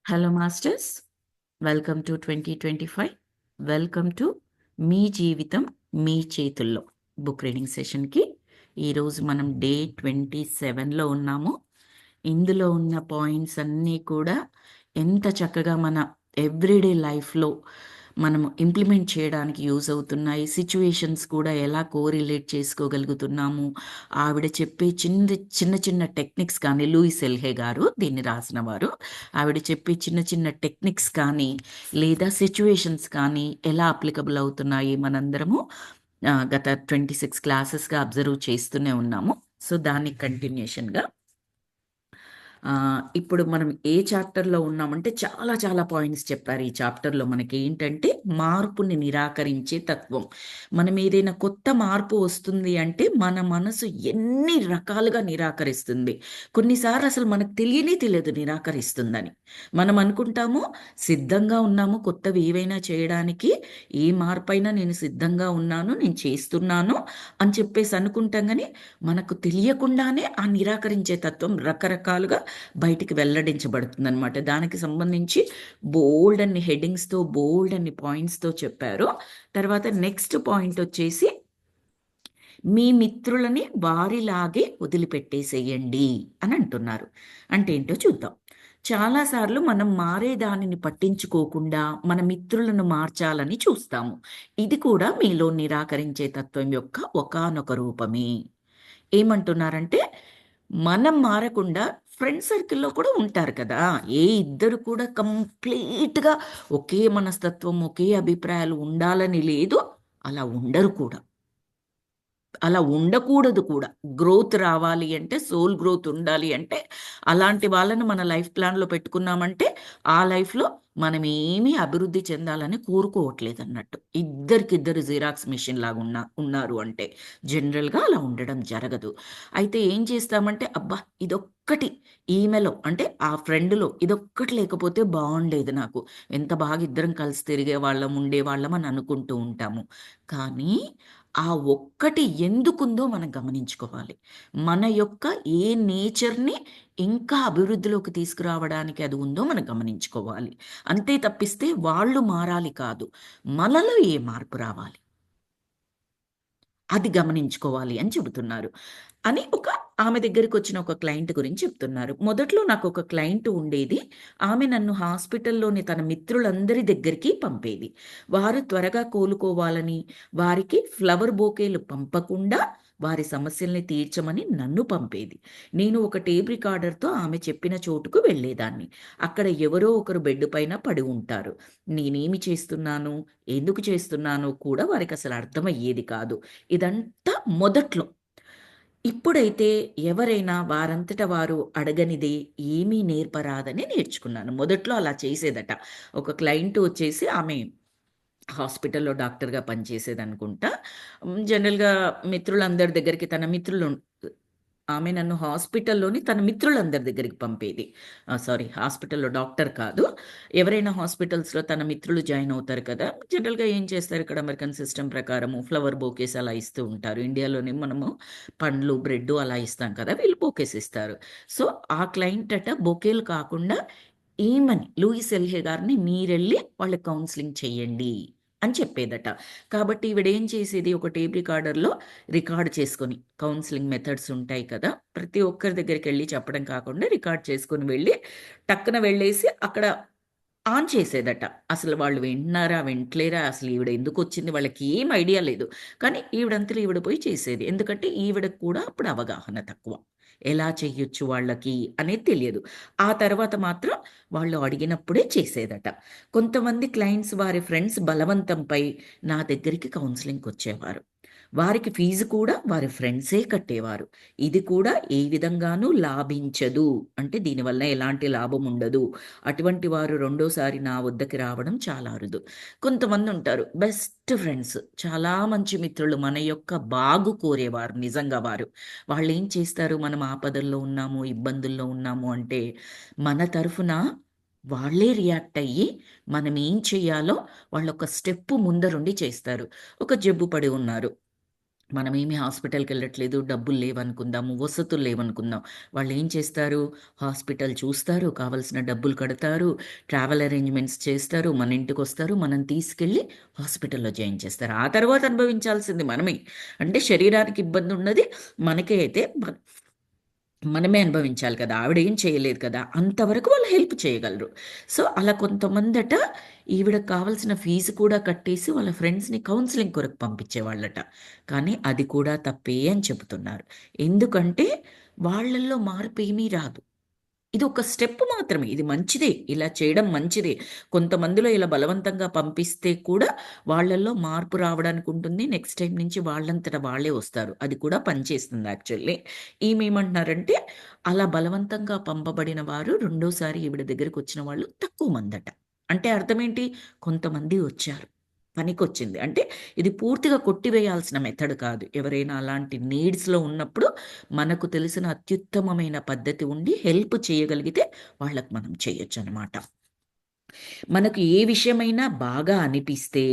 Hello masters, welcome to 2025. Welcome to మీ జీవితం మీ చేతుల్లో బుక్ రీడింగ్ సెషన్కి. ఈరోజు మనం డే 27లో ఉన్నాము. ఇందులో ఉన్న పాయింట్స్ అన్నీ కూడా ఎంత చక్కగా మన ఎవ్రీడే లైఫ్లో మనం ఇంప్లిమెంట్ చేయడానికి యూజ్ అవుతున్నాయి. సిచ్యువేషన్స్ కూడా ఎలా కోరిలేట్ చేసుకోగలుగుతున్నాము. ఆవిడ చెప్పే చిన్న చిన్న చిన్న టెక్నిక్స్ కానీ, లూయిస్ ఎల్హే గారు దీన్ని రాసిన వారు. ఆవిడ చెప్పే చిన్న చిన్న టెక్నిక్స్ కానీ లేదా సిచ్యువేషన్స్ కానీ ఎలా అప్లికబుల్ అవుతున్నాయి మనందరము గత 26 క్లాసెస్గా అబ్జర్వ్ చేస్తూనే ఉన్నాము. సో దానికి కంటిన్యూషన్గా ఇప్పుడు మనం ఏ చాప్టర్లో ఉన్నామంటే చాలా చాలా పాయింట్స్ చెప్పారు ఈ చాప్టర్లో. మనకి ఏంటంటే మార్పుని నిరాకరించే తత్వం. మనం ఏదైనా కొత్త మార్పు వస్తుంది అంటే మన మనసు ఎన్ని రకాలుగా నిరాకరిస్తుంది. కొన్నిసార్లు అసలు మనకు తెలియదు నిరాకరిస్తుందని. మనం అనుకుంటాము సిద్ధంగా ఉన్నాము కొత్తవి ఏవైనా చేయడానికి, ఏ మార్పైనా నేను సిద్ధంగా ఉన్నాను, నేను చేస్తున్నాను అని చెప్పేసి అనుకుంటాం. కానీ మనకు తెలియకుండానే ఆ నిరాకరించే తత్వం రకరకాలుగా బయటికి వెల్లడించబడుతుంది అనమాట. దానికి సంబంధించి బోల్డ్ అన్ని హెడ్డింగ్స్తో, బోల్డ్ అన్ని పాయింట్స్తో చెప్పారు. తర్వాత నెక్స్ట్ పాయింట్ వచ్చేసి మీ మిత్రులని వారిలాగే వదిలిపెట్టేసేయండి అని అంటున్నారు. అంటే ఏంటో చూద్దాం. చాలాసార్లు మనం మారే దానిని పట్టించుకోకుండా మన మిత్రులను మార్చాలని చూస్తాము. ఇది కూడా మీలో నిరాకరించే తత్వం యొక్క ఒకానొక రూపమే. ఏమంటున్నారంటే మనం మారకుండా ఫ్రెండ్ సర్కిల్‌లో కూడా ఉంటారు కదా! ఇద్దరు కూడా కంప్లీట్‌గా ఒకే మనస్తత్వం, ఒకే అభిప్రాయాలు ఉండాలని లేదు. అలా ఉండరు కూడా. అలా ఉండకూడదు కూడా. గ్రోత్ రావాలి అంటే, సోల్ గ్రోత్ ఉండాలి అంటే, అలాంటి వాళ్ళని మన లైఫ్ ప్లాన్‌లో పెట్టుకున్నామంటే, ఆ లైఫ్‌లో మనమేమీ అభివృద్ధి చెందాలని కోరుకోవట్లేదన్నట్టు. ఇద్దరికిద్దరు జిరాక్స్ మెషిన్ లాగా ఉన్నారు అంటే, జనరల్‌గా అలా ఉండడం జరగదు. అయితే ఏం చేస్తామంటే, అబ్బా! ఇదొక్కటి ఈమెలో అంటే ఆ ఫ్రెండ్‌లో ఇదొక్కటి లేకపోతే బావుండేది నాకు. ఎంత బాగా ఇద్దరం కలిసి తిరిగేవాళ్ళం, ఉండేవాళ్ళం అని అనుకుంటూ ఉంటాము. కానీ ఆ ఒక్కటి ఎందుకుందో మనం గమనించుకోవాలి. మన యొక్క ఏ నేచర్‌ని ఇంకా అభివృద్ధిలోకి తీసుకురావడానికి అది ఉందో మనం గమనించుకోవాలి. అంతే తప్పిస్తే వాళ్ళు మారాలి కాదు. మనలో ఏ మార్పు రావాలి అది గమనించుకోవాలి అని చెబుతున్నారు. అని ఆమె దగ్గరికొచ్చిన ఒక క్లయింట్ గురించి చెప్తున్నారు. మొదట్లో నాకొక క్లయింట్ ఉండేది. ఆమె నన్ను హాస్పిటల్‌లోని తన మిత్రులందరి దగ్గరికి పంపేది. వారు త్వరగా కోలుకోవాలని, వారికి ఫ్లవర్ బొకేలు పంపకుండా వారి సమస్యల్ని తీర్చమని నన్ను పంపేది. నేను ఒక టేప్ రికార్డర్‌తో ఆమె చెప్పిన చోటుకు వెళ్ళేదాన్ని. అక్కడ ఎవరో ఒకరు బెడ్ పైన పడి ఉంటారు. నేనేమి చేస్తున్నాను, ఎందుకు చేస్తున్నానో కూడా వారికసలు అర్థమయ్యేది కాదు. ఇదంతా మొదట్లో. ఇప్పుడైతే ఎవరైనా వారంతట వారు అడగనిదే ఏమీ నేర్పరాదని నేర్చుకున్నాను. మొదట్లో అలా చేసేదట. ఒక క్లయింట్ వచ్చేసి ఆమె హాస్పిటల్‌లో డాక్టర్‌గా పనిచేసేదనుకుంటా. జనరల్‌గా మిత్రులందరి దగ్గరికి తన మిత్రులు ఆమె నన్ను హాస్పిటల్‌లోని తన మిత్రులందరి దగ్గరికి పంపేది. సారీ, హాస్పిటల్‌లో డాక్టర్ కాదు. ఎవరైనా హాస్పిటల్స్‌లో తన మిత్రులు జాయిన్ అవుతారు కదా! జనరల్‌గా ఏం చేస్తారు ఇక్కడ అమెరికన్ సిస్టమ్ ప్రకారము ఫ్లవర్ బొకేస్ అలా ఇస్తూ ఉంటారు. ఇండియాలోనే మనము పండ్లు, బ్రెడ్డు అలా ఇస్తాం కదా! వీళ్ళు బొకేస్ ఇస్తారు. సో, ఆ క్లయింట్ బొకేలు కాకుండా ఈమెని లూయిస్ ఎల్హే గారిని మీరెళ్లి వాళ్ళకి కౌన్సెలింగ్ చేయండి అని చెప్పేదట. కాబట్టి ఈవిడేం చేసేది ఒక టేప్ రికార్డర్‌లో రికార్డ్ చేసుకొని కౌన్సెలింగ్ మెథడ్స్ ఉంటాయి కదా! ప్రతి ఒక్కరి దగ్గరికెళ్లి చెప్పడం కాకుండా రికార్డ్ చేసుకొని వెళ్ళి టక్కున వెళ్ళేసి అక్కడ ఆన్ చేసేదట. అసలు వాళ్ళు వింటున్నారా? వింటలేరా? అసలు ఈవిడ ఎందుకొచ్చింది? వాళ్ళకి ఏం ఐడియా లేదు. కానీ ఈవిడంతలో ఈవిడ పోయి చేసేది. ఎందుకంటే ఈవిడకి కూడా అప్పుడు అవగాహన తక్కువ. ఎలా చెయ్యొచ్చు వాళ్ళకి అనేది తెలియదు. ఆ తర్వాత మాత్రం వాళ్ళు అడిగినప్పుడే చేసేదట. కొంతమంది క్లయింట్స్ వారి ఫ్రెండ్స్ బలవంతంపై నా దగ్గరికి కౌన్సెలింగ్‌కొచ్చేవారు. వారికి ఫీజు కూడా వారి ఫ్రెండ్సే కట్టేవారు. ఇది కూడా ఏ విధంగానూ లాభించదు. అంటే దీనివల్ల ఎలాంటి లాభం ఉండదు. అటువంటి వారు రెండోసారి నా వద్దకి రావడం చాలా అరుదు. కొంతమందుంటారు బెస్ట్ ఫ్రెండ్స్. చాలా మంచి మిత్రులు. మన యొక్క బాగు కోరేవారు నిజంగా వారు. వాళ్ళేం చేస్తారు, మనం ఆపదల్లో ఉన్నాము, ఇబ్బందుల్లో ఉన్నాము అంటే మన తరఫున వాళ్ళే రియాక్ట్ అయ్యి మనం ఏం చేయాలో వాళ్ళొక స్టెప్ ముందరుండి చేస్తారు. ఒక జబ్బు పడి ఉన్నారు. మనమేమి హాస్పిటల్‌కెళ్ళట్లేదు, డబ్బులు లేవనుకుందాము, వసతులు లేవనుకుందాం. వాళ్ళేం చేస్తారు, హాస్పిటల్ చూస్తారు, కావాల్సిన డబ్బులు కడతారు, ట్రావెల్ అరేంజ్‌మెంట్స్ చేస్తారు, మన ఇంటికొస్తారు, మనం తీసుకెళ్ళి హాస్పిటల్‌లో జాయిన్ చేస్తారు. ఆ తర్వాత అనుభవించాల్సింది మనమే. అంటే శరీరానికి ఇబ్బందున్నది మనకే అయితే మనమే అనుభవించాలి కదా! ఆవిడేం చేయలేదు కదా! అంతవరకు వాళ్ళు హెల్ప్ చేయగలరు. సో, అలా కొంతమందట ఈవిడకి కావాల్సిన ఫీజు కూడా కట్టేసి వాళ్ళ ఫ్రెండ్స్‌ని కౌన్సెలింగ్ కొరకు పంపించేవాళ్ళట. కానీ అది కూడా తప్పే అని చెబుతున్నారు. ఎందుకంటే వాళ్ళల్లో మార్పేమీ రాదు. ఇదొక స్టెప్ మాత్రమే. ఇది మంచిదే. ఇలా చేయడం మంచిదే. కొంతమందిలో ఇలా బలవంతంగా పంపిస్తే కూడా వాళ్ళల్లో మార్పు రావడానికుంటుంది. నెక్స్ట్ టైమ్ నుంచి వాళ్ళంతట వాళ్ళే వస్తారు. అది కూడా పనిచేస్తుంది యాక్చువల్లీ. ఈమేమంటున్నారంటే, అలా బలవంతంగా పంపబడిన వారు రెండోసారి ఈవిడ దగ్గరికొచ్చిన వాళ్ళు తక్కువ మందట. అంటే అర్థమేంటి? కొంతమంది వచ్చారు. పనికొచ్చింది. అంటే ఇది పూర్తిగా కొట్టివేయాల్సిన మెథడ్ కాదు. ఎవరైనా అలాంటి నీడ్స్‌లో ఉన్నప్పుడు మనకు తెలిసిన అత్యుత్తమమైన పద్ధతి ఉండి హెల్ప్ చేయగలిగితే వాళ్ళకి మనం చేయొచ్చనమాట. మనకు ఏ విషయమైనా బాగా అనిపిస్తే,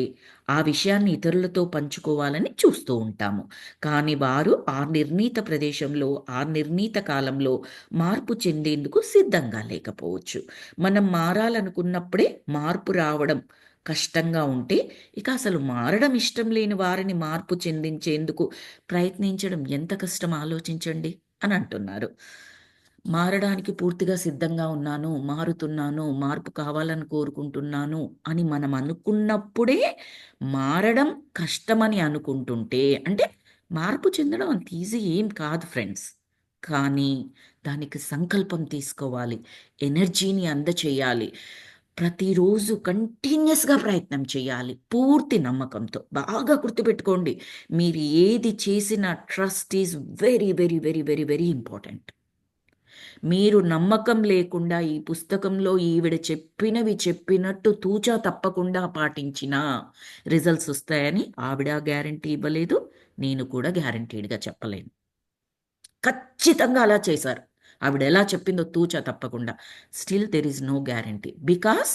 ఆ విషయాన్ని ఇతరులతో పంచుకోవాలని చూస్తూ ఉంటాము. కానీ వారు ఆ నిర్ణీత ప్రదేశంలో, ఆ నిర్ణీత కాలంలో మార్పు చెందేందుకు సిద్ధంగా లేకపోవచ్చు. మనం మారాలనుకున్నప్పుడే మార్పు రావడం కష్టంగా ఉంటే, ఇక అసలు మారడం ఇష్టం లేని వారిని మార్పు చెందించేందుకు ప్రయత్నించడం ఎంత కష్టం ఆలోచించండి అని అంటున్నారు. మారడానికి పూర్తిగా సిద్ధంగా ఉన్నాను, మారుతున్నాను, మార్పు కావాలని కోరుకుంటున్నాను అని మనం అనుకున్నప్పుడే మారడం కష్టమని అనుకుంటుంటే అంటే మార్పు చెందడం అంత ఈజీ ఏం కాదు ఫ్రెండ్స్. కానీ దానికి సంకల్పం తీసుకోవాలి. ఎనర్జీని అందచేయాలి. ప్రతిరోజు కంటిన్యూయస్‌గా ప్రయత్నం చేయాలి. పూర్తి నమ్మకంతో. బాగా గుర్తుపెట్టుకోండి. మీరు ఏది చేసినా trust is very, very, very, very, very important. మీరు నమ్మకం లేకుండా ఈ పుస్తకంలో ఈవిడ చెప్పినవి చెప్పినట్టు తూచా తప్పకుండా పాటించినా రిజల్ట్స్ వస్తాయని ఆవిడ గ్యారంటీ ఇవ్వలేదు. నేను కూడా గ్యారంటీడ్‌గా చెప్పలేను. ఖచ్చితంగా అలా చేశారు. ఆవిడెలా చెప్పిందో తూచా తప్పకుండా. Still there is no guarantee. Because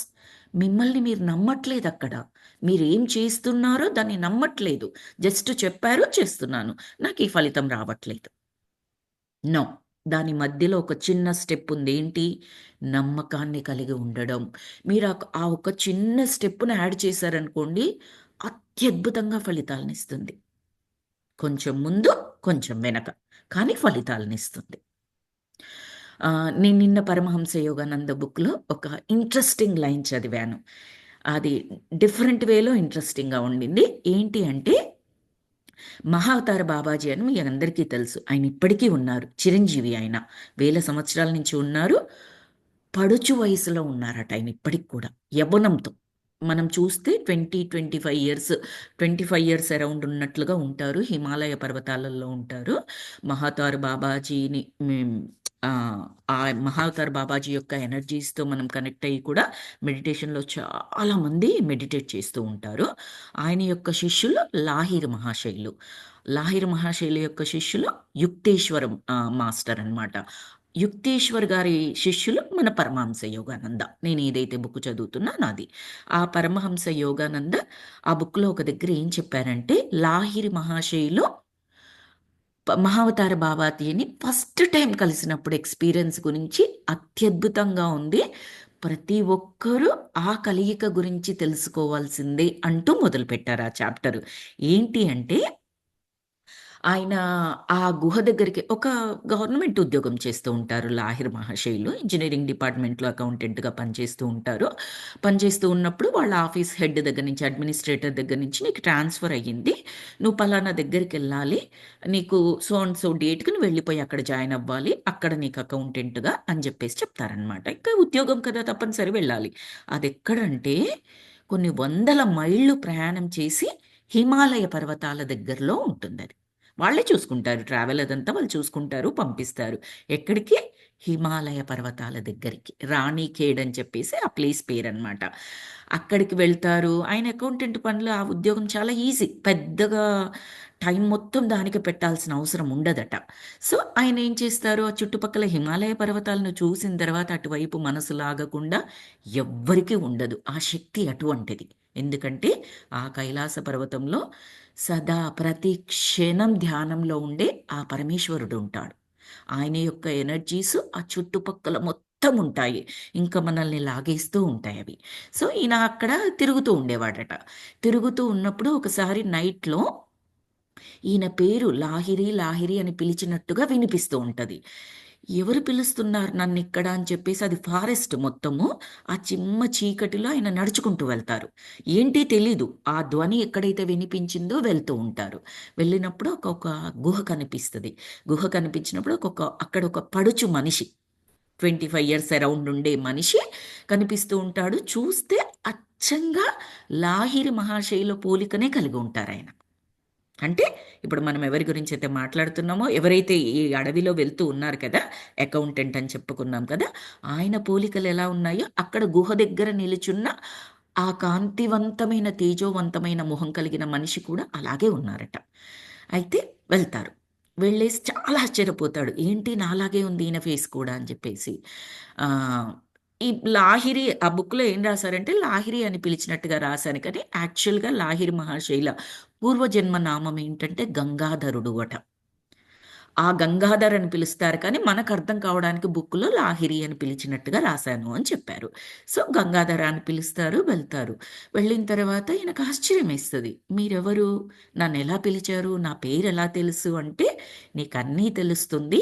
మిమ్మల్ని మీరు నమ్మట్లేదక్కడ. మీరేం చేస్తున్నారో దాన్ని నమ్మట్లేదు. జస్ట్ చెప్పారు, చేస్తున్నాను. నాకీ ఫలితం రావట్లేదు. నో. దాని మధ్యలో ఒక చిన్న స్టెప్ ఉంది. ఏంటి? నమ్మకాన్ని కలిగి ఉండడం. మీరు ఆ ఒక చిన్న స్టెప్‌ని యాడ్ చేశారనుకోండి, అత్యద్భుతంగా ఫలితాలనిస్తుంది. కొంచెం ముందు, కొంచెం వెనక. కానీ ఫలితాలనిస్తుంది. నేను నిన్న 'పరమహంస యోగానంద' బుక్‌లో ఒక ఇంట్రెస్టింగ్ లైన్ చదివాను. అది డిఫరెంట్ వేలో ఇంట్రెస్టింగ్‌గా ఉండింది. ఏంటి అంటే మహావతార బాబాజీ అని మీ అందరికీ తెలుసు. ఆయన ఇప్పటికీ ఉన్నారు. చిరంజీవి ఆయన. వేల సంవత్సరాల నుంచి ఉన్నారు. పడుచు వయసులో ఉన్నారట ఆయన ఇప్పటికి కూడా. యవ్వనంతో. మనం చూస్తే 20, 25 ఇయర్స్ 25 ఇయర్స్ అరౌండ్ ఉన్నట్లుగా ఉంటారు. హిమాలయ పర్వతాలలో ఉంటారు. మహాతార్ బాబాజీని ఆ మహావతార్ బాబాజీ యొక్క ఎనర్జీస్‌తో మనం కనెక్ట్ అయ్యి కూడా మెడిటేషన్‌లో చాలామంది మెడిటేట్ చేస్తూ ఉంటారు. ఆయన యొక్క శిష్యులు లాహిరి మహాశయులు. లాహిరి మహాశయుల యొక్క శిష్యులు యుక్తేశ్వరం మాస్టర్ అన్నమాట. యుక్తేశ్వర్ గారి శిష్యులు మన పరమహంస యోగానంద. నేను ఏదైతే బుక్ చదువుతున్నానో అది. ఆ పరమహంస యోగానంద ఆ బుక్‌లో ఒక దగ్గర ఏం చెప్పారంటే, లాహిరి మహాశయులు మహావతార బాబాతీని ఫస్ట్ టైమ్ కలిసినప్పుడు ఎక్స్‌పీరియన్స్ గురించి అత్యద్భుతంగా ఉంది. ప్రతి ఒక్కరూ ఆ కలయిక గురించి తెలుసుకోవాల్సిందే అంటూ మొదలుపెట్టారు ఆ చాప్టరు. ఏంటి అంటే ఆయన ఆ గుహ దగ్గరికి ఒక గవర్నమెంట్ ఉద్యోగం చేస్తూ ఉంటారు లాహిర్ మహాశయులు. ఇంజినీరింగ్ డిపార్ట్‌మెంట్‌లో అకౌంటెంట్‌గా పనిచేస్తూ ఉంటారు. పనిచేస్తూ ఉన్నప్పుడు వాళ్ళ ఆఫీస్ హెడ్ దగ్గర నుంచి, అడ్మినిస్ట్రేటర్ దగ్గర నుంచి నీకు ట్రాన్స్‌ఫర్ అయ్యింది. నువ్వు పలానా దగ్గరికెళ్ళాలి. నీకు సో అండ్ సో డేట్‌కి నువ్వు వెళ్ళిపోయి అక్కడ జాయిన్ అవ్వాలి. అక్కడ నీకు అకౌంటెంట్‌గా అని చెప్పేసి చెప్తారనమాట. ఇంకా ఉద్యోగం కదా! తప్పనిసరి వెళ్ళాలి. అదెక్కడంటే కొన్ని వందల మైళ్ళు ప్రయాణం చేసి హిమాలయ పర్వతాల దగ్గరలో ఉంటుందది. వాళ్ళే చూసుకుంటారు. ట్రావెల్ అదంతా వాళ్ళు చూసుకుంటారు, పంపిస్తారు. ఎక్కడికి? హిమాలయ పర్వతాల దగ్గరికి. రాణిఖేడ్ అని చెప్పేసి ఆ ప్లేస్ పేరనమాట. అక్కడికి వెళ్తారు. ఆయన అకౌంటెంట్ పనులు ఆ ఉద్యోగం చాలా ఈజీ. పెద్దగా టైం మొత్తం దానికి పెట్టాల్సిన అవసరం ఉండదట. సో, ఆయన ఏం చేస్తారు, ఆ చుట్టుపక్కల హిమాలయ పర్వతాలను చూసిన తర్వాత అటువైపు మనసు లాగకుండా ఎవ్వరికీ ఉండదు. ఆ శక్తి అటువంటిది. ఎందుకంటే ఆ కైలాస పర్వతంలో సదా ప్రతి క్షణం ధ్యానంలో ఉండే ఆ పరమేశ్వరుడు ఉంటాడు. ఆయన యొక్క ఎనర్జీస్ ఆ చుట్టుపక్కల మొత్తం ఉంటాయి. ఇంకా మనల్ని లాగేస్తూ ఉంటాయి అవి. సో, ఈయన అక్కడ తిరుగుతూ ఉండేవాడట. తిరుగుతూ ఉన్నప్పుడు ఒకసారి నైట్‌లో ఈయన పేరు లాహిరి, లాహిరి అని పిలిచినట్టుగా వినిపిస్తూ ఉంటది. ఎవరు పిలుస్తున్నారు నన్నిక్కడ అని చెప్పేసి అది ఫారెస్ట్ మొత్తము. ఆ చిమ్మ చీకటిలో ఆయన నడుచుకుంటూ వెళ్తారు. ఏంటి తెలీదు. ఆ ధ్వని ఎక్కడైతే వినిపించిందో వెళ్తూ ఉంటారు. వెళ్ళినప్పుడు ఒక గుహ కనిపిస్తది. గుహ కనిపించినప్పుడు అక్కడ ఒక పడుచు మనిషి 25 ఇయర్స్ అరౌండ్ ఉండే మనిషి కనిపిస్తూ ఉంటాడు. చూస్తే అచ్చంగా లాహిరి మహాశయుల పోలికనే కలిగి ఉంటారాయన. అంటే ఇప్పుడు మనం ఎవరి గురించైతే మాట్లాడుతున్నామో, ఎవరైతే ఈ అడవిలో వెళ్తూ ఉన్నారు కదా! అకౌంటెంట్ అని చెప్పుకున్నాం కదా! ఆయన పోలికలెలా ఉన్నాయో, అక్కడ గుహ దగ్గర నిలుచున్న ఆ కాంతివంతమైన, తేజోవంతమైన మొహం కలిగిన మనిషి కూడా అలాగే ఉన్నారట. అయితే వెళ్తారు. వెళ్ళేసి చాలా ఆశ్చర్యపోతాడు. ఏంటి నాలాగే ఉంది ఈయన ఫేస్ కూడా అని చెప్పేసి. ఆహ్, ఈ లాహిరి ఆ బుక్‌లో ఏం రాసారంటే లాహిరి అని పిలిచినట్టుగా రాసాను కానీ, యాక్చువల్‌గా లాహిరి మహాశైల పూర్వజన్మ నామం ఏంటంటే గంగాధరుడు అట. ఆ గంగాధర్ అని పిలుస్తారు కానీ, మనకర్థం కావడానికి బుక్‌లో లాహిరి అని పిలిచినట్టుగా రాసాను అని చెప్పారు. సో, గంగాధర అని పిలుస్తారు, వెళ్తారు. వెళ్ళిన తర్వాత ఈయనకు ఆశ్చర్యమేస్తది. మీరెవరు? నన్నెలా పిలిచారు? నా పేరెలా తెలుసు? అంటే, నీకన్నీ తెలుస్తుంది.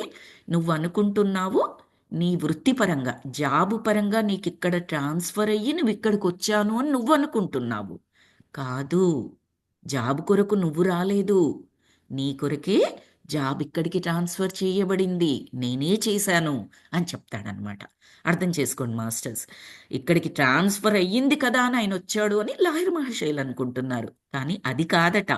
నువ్వనుకుంటున్నావు నీ వృత్తిపరంగా, జాబు పరంగా నీకిక్కడ ట్రాన్స్‌ఫర్ అయ్యి నువ్విక్కడికొచ్చాను అని నువ్వనుకుంటున్నావు. కాదు. జాబ్ కొరకు నువ్వు రాలేదు. నీ కొరకే జాబ్ ఇక్కడికి ట్రాన్స్‌ఫర్ చేయబడింది. నేనే చేశాను అని చెప్తాడనమాట. అర్థం చేసుకోండి మాస్టర్స్. ఇక్కడికి ట్రాన్స్‌ఫర్ అయ్యింది కదా! అని ఆయనొచ్చాడు అని లాహిర్ మహర్షిలు అనుకుంటున్నారు. కానీ అది కాదట.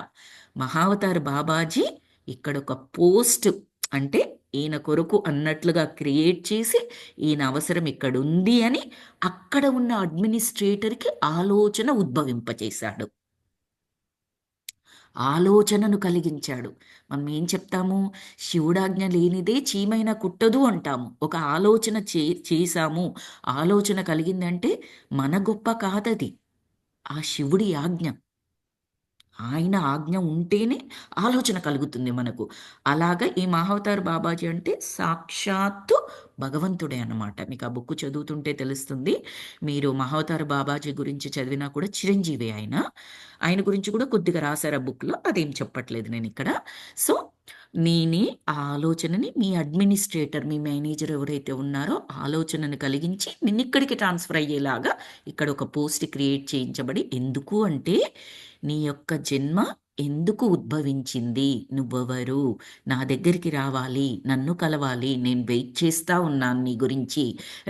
మహావతార్ బాబాజీ ఇక్కడొక పోస్ట్ అంటే ఈయన కొరకు అన్నట్లుగా క్రియేట్ చేసి, ఈయన అవసరం ఇక్కడుంది అని అక్కడ ఉన్న అడ్మినిస్ట్రేటర్‌కి ఆలోచన ఉద్భవింపచేశాడు. ఆలోచనను కలిగించాడు. మనం ఏం చెప్తాము? శివుడాజ్ఞ లేనిదే చీమైనా కుట్టదు అంటాము. ఒక ఆలోచన చేశాము, ఆలోచన కలిగిందంటే మన గొప్ప కాదది. ఆ శివుడి ఆజ్ఞ. ఆయన ఆజ్ఞ ఉంటేనే ఆలోచన కలుగుతుంది మనకు. అలాగా ఈ మహావతార్ బాబాజీ అంటే సాక్షాత్తు భగవంతుడే అన్నమాట. మీకు ఆ బుక్ చదువుతుంటే తెలుస్తుంది. మీరు మహావతార్ బాబాజీ గురించి చదివినా కూడా చిరంజీవే ఆయన. ఆయన గురించి కూడా కొద్దిగా రాసారు ఆ బుక్‌లో. అదేం చెప్పట్లేదు నేనిక్కడ. సో, నేనే ఆ ఆలోచనని మీ అడ్మినిస్ట్రేటర్, మీ మేనేజర్ ఎవరైతే ఉన్నారో ఆలోచనను కలిగించి నిన్నిక్కడికి ట్రాన్స్‌ఫర్ అయ్యేలాగా ఇక్కడ ఒక పోస్ట్ క్రియేట్ చేయించబడి ఎందుకు అంటే నీ యొక్క జన్మ ఎందుకు ఉద్భవించింది? నువ్వెవరు? నా దగ్గరికి రావాలి, నన్ను కలవాలి, నేను వెయిట్ చేస్తా ఉన్నాను నీ గురించి.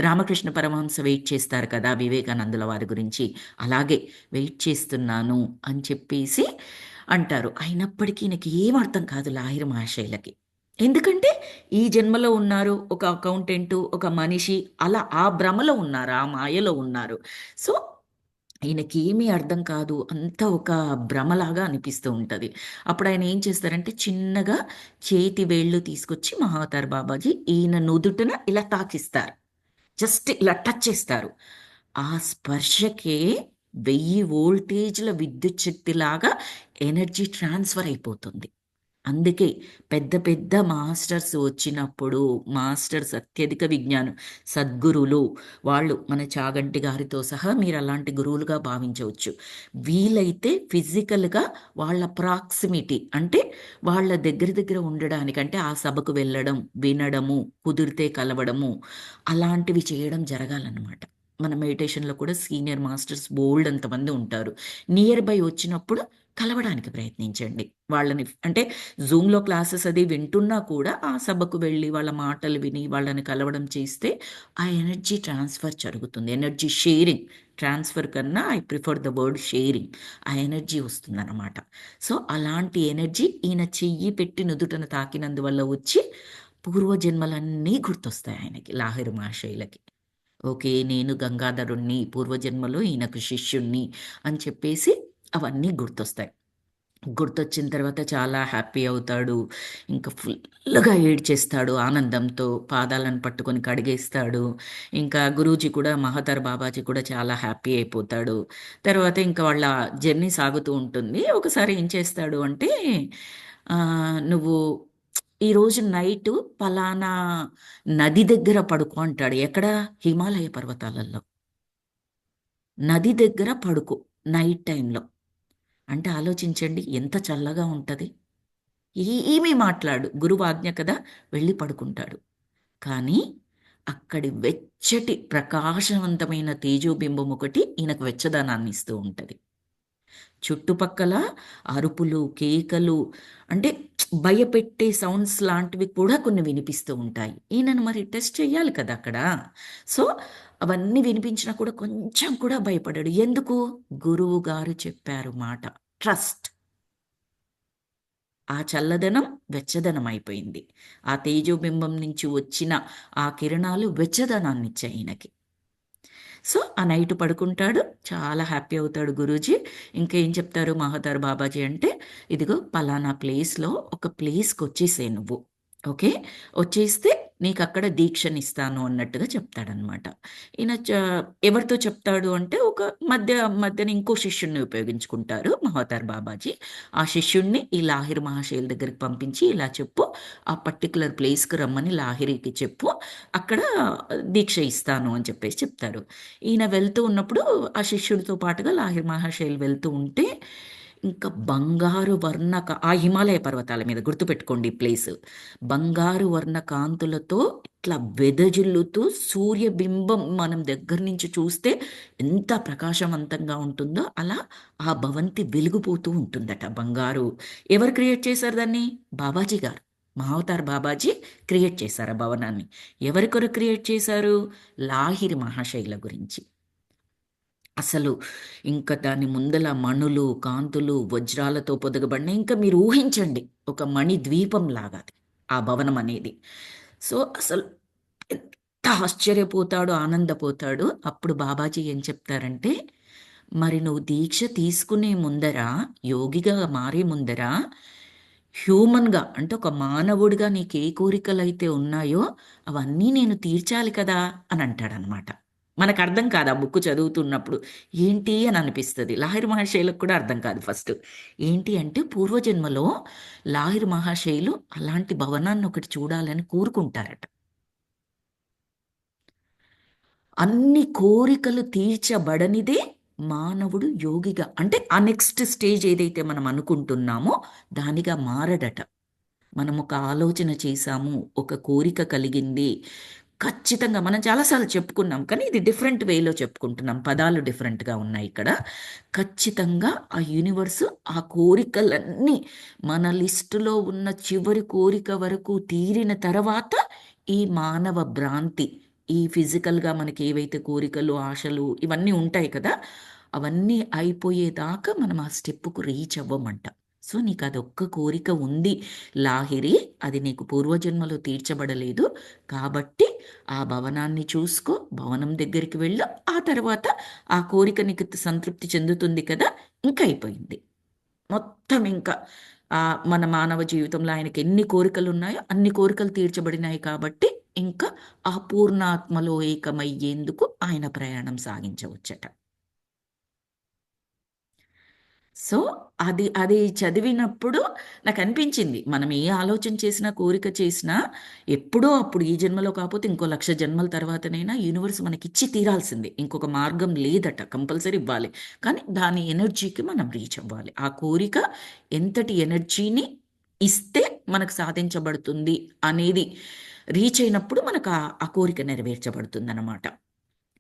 రామకృష్ణ పరమహంస వెయిట్ చేస్తారు కదా! వివేకానందుల వారి గురించి. అలాగే వెయిట్ చేస్తున్నాను అని చెప్పేసి అంటారు. అయినప్పటికీ ఈయనకి ఏం అర్థం కాదు లాహిరి మహాశయులకి. ఎందుకంటే ఈ జన్మలో ఉన్నారు. ఒక అకౌంటెంటు, ఒక మనిషి అలా ఆ భ్రమలో ఉన్నారు. ఆ మాయలో ఉన్నారు. సో ఈయనకేమీ అర్థం కాదు. అంతా ఒక భ్రమలాగా అనిపిస్తూ ఉంటది. అప్పుడాయన ఏం చేస్తారంటే, చిన్నగా చేతి వేళ్ళు తీసుకొచ్చి మహావతార్ బాబాజీ ఈయన నుదుటన ఇలా తాకిస్తారు. జస్ట్ ఇలా టచ్ చేస్తారు. ఆ స్పర్శకే 1000 వోల్టేజ్‌ల విద్యుత్ శక్తిలాగా ఎనర్జీ ట్రాన్స్‌ఫర్ అయిపోతుంది. అందుకే పెద్ద పెద్ద మాస్టర్స్ వచ్చినప్పుడు, మాస్టర్స్ అత్యధిక విజ్ఞానం, సద్గురువులు వాళ్ళు మన చాగంటి గారితో సహా మీరలాంటి గురువులుగా భావించవచ్చు. వీలైతే ఫిజికల్‌గా వాళ్ళ ప్రాక్సిమిటీ అంటే వాళ్ళ దగ్గర దగ్గర ఉండడానికి అంటే ఆ సభకు వెళ్ళడం, వినడము, కుదిరితే కలవడము అలాంటివి చేయడం జరగాలనమాట. మన మెడిటేషన్‌లో కూడా సీనియర్ మాస్టర్స్ బోలెడంతమంది ఉంటారు. నియర్ బై వచ్చినప్పుడు కలవడానికి ప్రయత్నించండి. వాళ్ళని అంటే జూమ్‌లో క్లాసెస్ అది వింటున్నా కూడా ఆ సభకు వెళ్ళి వాళ్ళ మాటలు విని వాళ్ళని కలవడం చేస్తే ఆ ఎనర్జీ ట్రాన్స్‌ఫర్ జరుగుతుంది. Energy sharing. ట్రాన్స్‌ఫర్ కన్నా I prefer the word sharing. ఆ ఎనర్జీ వస్తుందనమాట. సో, అలాంటి ఎనర్జీ ఈయన చెయ్యి పెట్టి నుదుటన తాకినందువల్ల వచ్చి పూర్వజన్మలన్నీ గుర్తొస్తాయి ఆయనకి లాహిరి మహాశయులకి. ఓకే. నేను గంగాధరుడిని పూర్వజన్మలో ఈయనకు శిష్యుడిని అని చెప్పేసి అవన్నీ గుర్తొస్తాయి. గుర్తొచ్చిన తర్వాత చాలా హ్యాపీ అవుతాడు. ఇంక ఫుల్లుగా ఏడ్చేస్తాడు ఆనందంతో. పాదాలను పట్టుకొని కడిగేస్తాడు. ఇంకా గురూజీ కూడా మహతర్ బాబాజీ కూడా చాలా హ్యాపీ అయిపోతాడు. తర్వాత ఇంక వాళ్ళ జర్నీ సాగుతూ ఉంటుంది. ఒకసారి ఏం చేస్తాడు అంటే, "నువ్వు ఈరోజు నైటు పలానా నది దగ్గర పడుకో" అంటాడు. ఎక్కడ? హిమాలయ పర్వతాలలో. నది దగ్గర పడుకో నైట్ టైమ్‌లో. అంటే ఆలోచించండి ఎంత చల్లగా ఉంటది. ఏమీ మాట్లాడు. గురువు ఆజ్ఞ కదా! వెళ్ళి పడుకుంటాడు. కానీ అక్కడి వెచ్చటి ప్రకాశవంతమైన తేజోబింబం ఒకటి ఈయనకు వెచ్చదనాన్ని ఇస్తూ ఉంటది. చుట్టుపక్కల అరుపులు, కేకలు అంటే భయపెట్టే సౌండ్స్ లాంటివి కూడా కొన్ని వినిపిస్తూ ఉంటాయి. ఈయనను మరి టెస్ట్ చేయాలి కదా అక్కడ. సో, అవన్నీ వినిపించినా కూడా కొంచెం కూడా భయపడడు. ఎందుకు? గురువు గారు చెప్పారు మాట. ట్రస్ట్. ఆ చల్లదనం వెచ్చదనం అయిపోయింది. ఆ తేజోబింబం నుంచి వచ్చిన ఆ కిరణాలు వెచ్చదనాన్నిచ్చాయి ఈయనకి. సో, ఆ నైట్ పడుకుంటాడు. చాలా హ్యాపీ అవుతాడు గురూజీ. ఇంకేం చెప్తారు మహతార్ బాబాజీ అంటే, "ఇదిగో పలానా ప్లేస్‌లో ఒక ప్లేస్‌కొచ్చేసేయి నువ్వు. ఓకే. వచ్చేస్తే నీకక్కడ దీక్షనిస్తాను" అన్నట్టుగా చెప్తాడనమాట. ఈయన ఎవరితో చెప్తాడు అంటే, ఒక మధ్యన ఇంకో శిష్యుడిని ఉపయోగించుకుంటారు మహతార్ బాబాజీ. ఆ శిష్యుడిని ఈ లాహిర్ మహాశయుల దగ్గరికి పంపించి, "ఇలా చెప్పు, ఆ పర్టిక్యులర్ ప్లేస్‌కి రమ్మని లాహిరికి చెప్పు. అక్కడ దీక్ష ఇస్తాను" అని చెప్పేసి చెప్తారు. ఈయన వెళ్తూ ఉన్నప్పుడు ఆ శిష్యుడితో పాటుగా లాహిర్ మహాశయులు వెళ్తూ ఉంటే ఇంకా బంగారు ఆ హిమాలయ పర్వతాల మీద గుర్తుపెట్టుకోండి ఈ ప్లేస్. బంగారు వర్ణ కాంతులతో ఇట్లా వెదజిల్లుతూ సూర్యబింబం మనం దగ్గర నుంచి చూస్తే ఎంత ప్రకాశవంతంగా ఉంటుందో అలా ఆ భవంతి వెలిగిపోతూ ఉంటుందట బంగారు. ఎవరు క్రియేట్ చేశారు దాన్ని? బాబాజీ గారు. మహావతార్ బాబాజీ క్రియేట్ చేశారు ఆ భవనాన్ని. ఎవరి కొరకు క్రియేట్ చేశారు? లాహిరి మహాశైల గురించి. అసలు ఇంక దాని ముందల మణులు, కాంతులు, వజ్రాలతో పొదగబడిన ఇంకా మీరు ఊహించండి. ఒక మణి ద్వీపంలాగా అది. ఆ భవనం అనేది. సో, అసలు ఎంత ఆశ్చర్యపోతాడో, ఆనందపోతాడో. అప్పుడు బాబాజీ ఏం చెప్తారంటే, "మరి నువ్వు దీక్ష తీసుకునే ముందర, యోగిగా మారే ముందర హ్యూమన్‌గా అంటే ఒక మానవుడిగా నీకే కోరికలైతే ఉన్నాయో అవన్నీ నేను తీర్చాలి కదా!" అని అంటాడనమాట. మనకర్థం కాదు ఆ బుక్ చదువుతున్నప్పుడు. ఏంటి అని అనిపిస్తది. లాహిరి మహాశయులకు కూడా అర్థం కాదు ఫస్ట్. ఏంటి అంటే పూర్వజన్మలో లాహిరి మహాశయులు అలాంటి భవనాన్నొకటి చూడాలని కోరుకుంటారట. అన్ని కోరికలు తీర్చబడనిదే మానవుడు యోగిగా అంటే ఆ నెక్స్ట్ స్టేజ్ ఏదైతే మనం అనుకుంటున్నామో దానిగా మారడట. మనం ఒక ఆలోచన చేశాము. ఒక కోరిక కలిగింది. ఖచ్చితంగా మనం చాలా సార్లు చెప్పుకున్నాం. కానీ ఇది డిఫరెంట్ వేలో చెప్పుకుంటున్నాం. పదాలు డిఫరెంట్‌గా ఉన్నాయి ఇక్కడ. ఖచ్చితంగా ఆ యూనివర్స్ ఆ కోరికలన్నీ మన లిస్టులో ఉన్న చివరి కోరిక వరకు తీరిన తర్వాత ఈ మానవ భ్రాంతి, ఈ ఫిజికల్‌గా మనకి ఏవైతే కోరికలు, ఆశలు ఇవన్నీ ఉంటాయి కదా! అవన్నీ అయిపోయేదాకా మనం ఆ స్టెప్‌కు రీచ్ అవ్వమంట. సో, నీకదొక్క కోరిక ఉంది లాహిరి. అది నీకు పూర్వజన్మలో తీర్చబడలేదు. కాబట్టి ఆ భవనాన్ని చూసుకో, భవనం దగ్గరికి వెళ్ళు. ఆ తర్వాత ఆ కోరిక నీకు సంతృప్తి చెందుతుంది కదా! ఇంక అయిపోయింది. మొత్తం ఇంకా మన మానవ జీవితంలో ఆయనకెన్ని కోరికలున్నాయో అన్ని కోరికలు తీర్చబడినాయి కాబట్టి, ఇంకా ఆ పూర్ణాత్మలో ఏకమయ్యేందుకు ఆయన ప్రయాణం సాగించవచ్చట. సో, అది చదివినప్పుడు నాకనిపించింది. మనం ఏ ఆలోచన చేసినా, కోరిక చేసినా ఎప్పుడో అప్పుడు ఈ జన్మలో కాపోతే ఇంకో 1,00,000 జన్మల తర్వాతనైనా యూనివర్స్ మనకిచ్చి తీరాల్సిందే. ఇంకొక మార్గం లేదట. కంపల్సరీ ఇవ్వాలి. కానీ దాని ఎనర్జీకి మనం రీచ్ అవ్వాలి. ఆ కోరిక ఎంతటి ఎనర్జీని ఇస్తే మనకు సాధించబడుతుంది అనేది రీచ్ అయినప్పుడు మనకు ఆ కోరిక నెరవేర్చబడుతుందనమాట.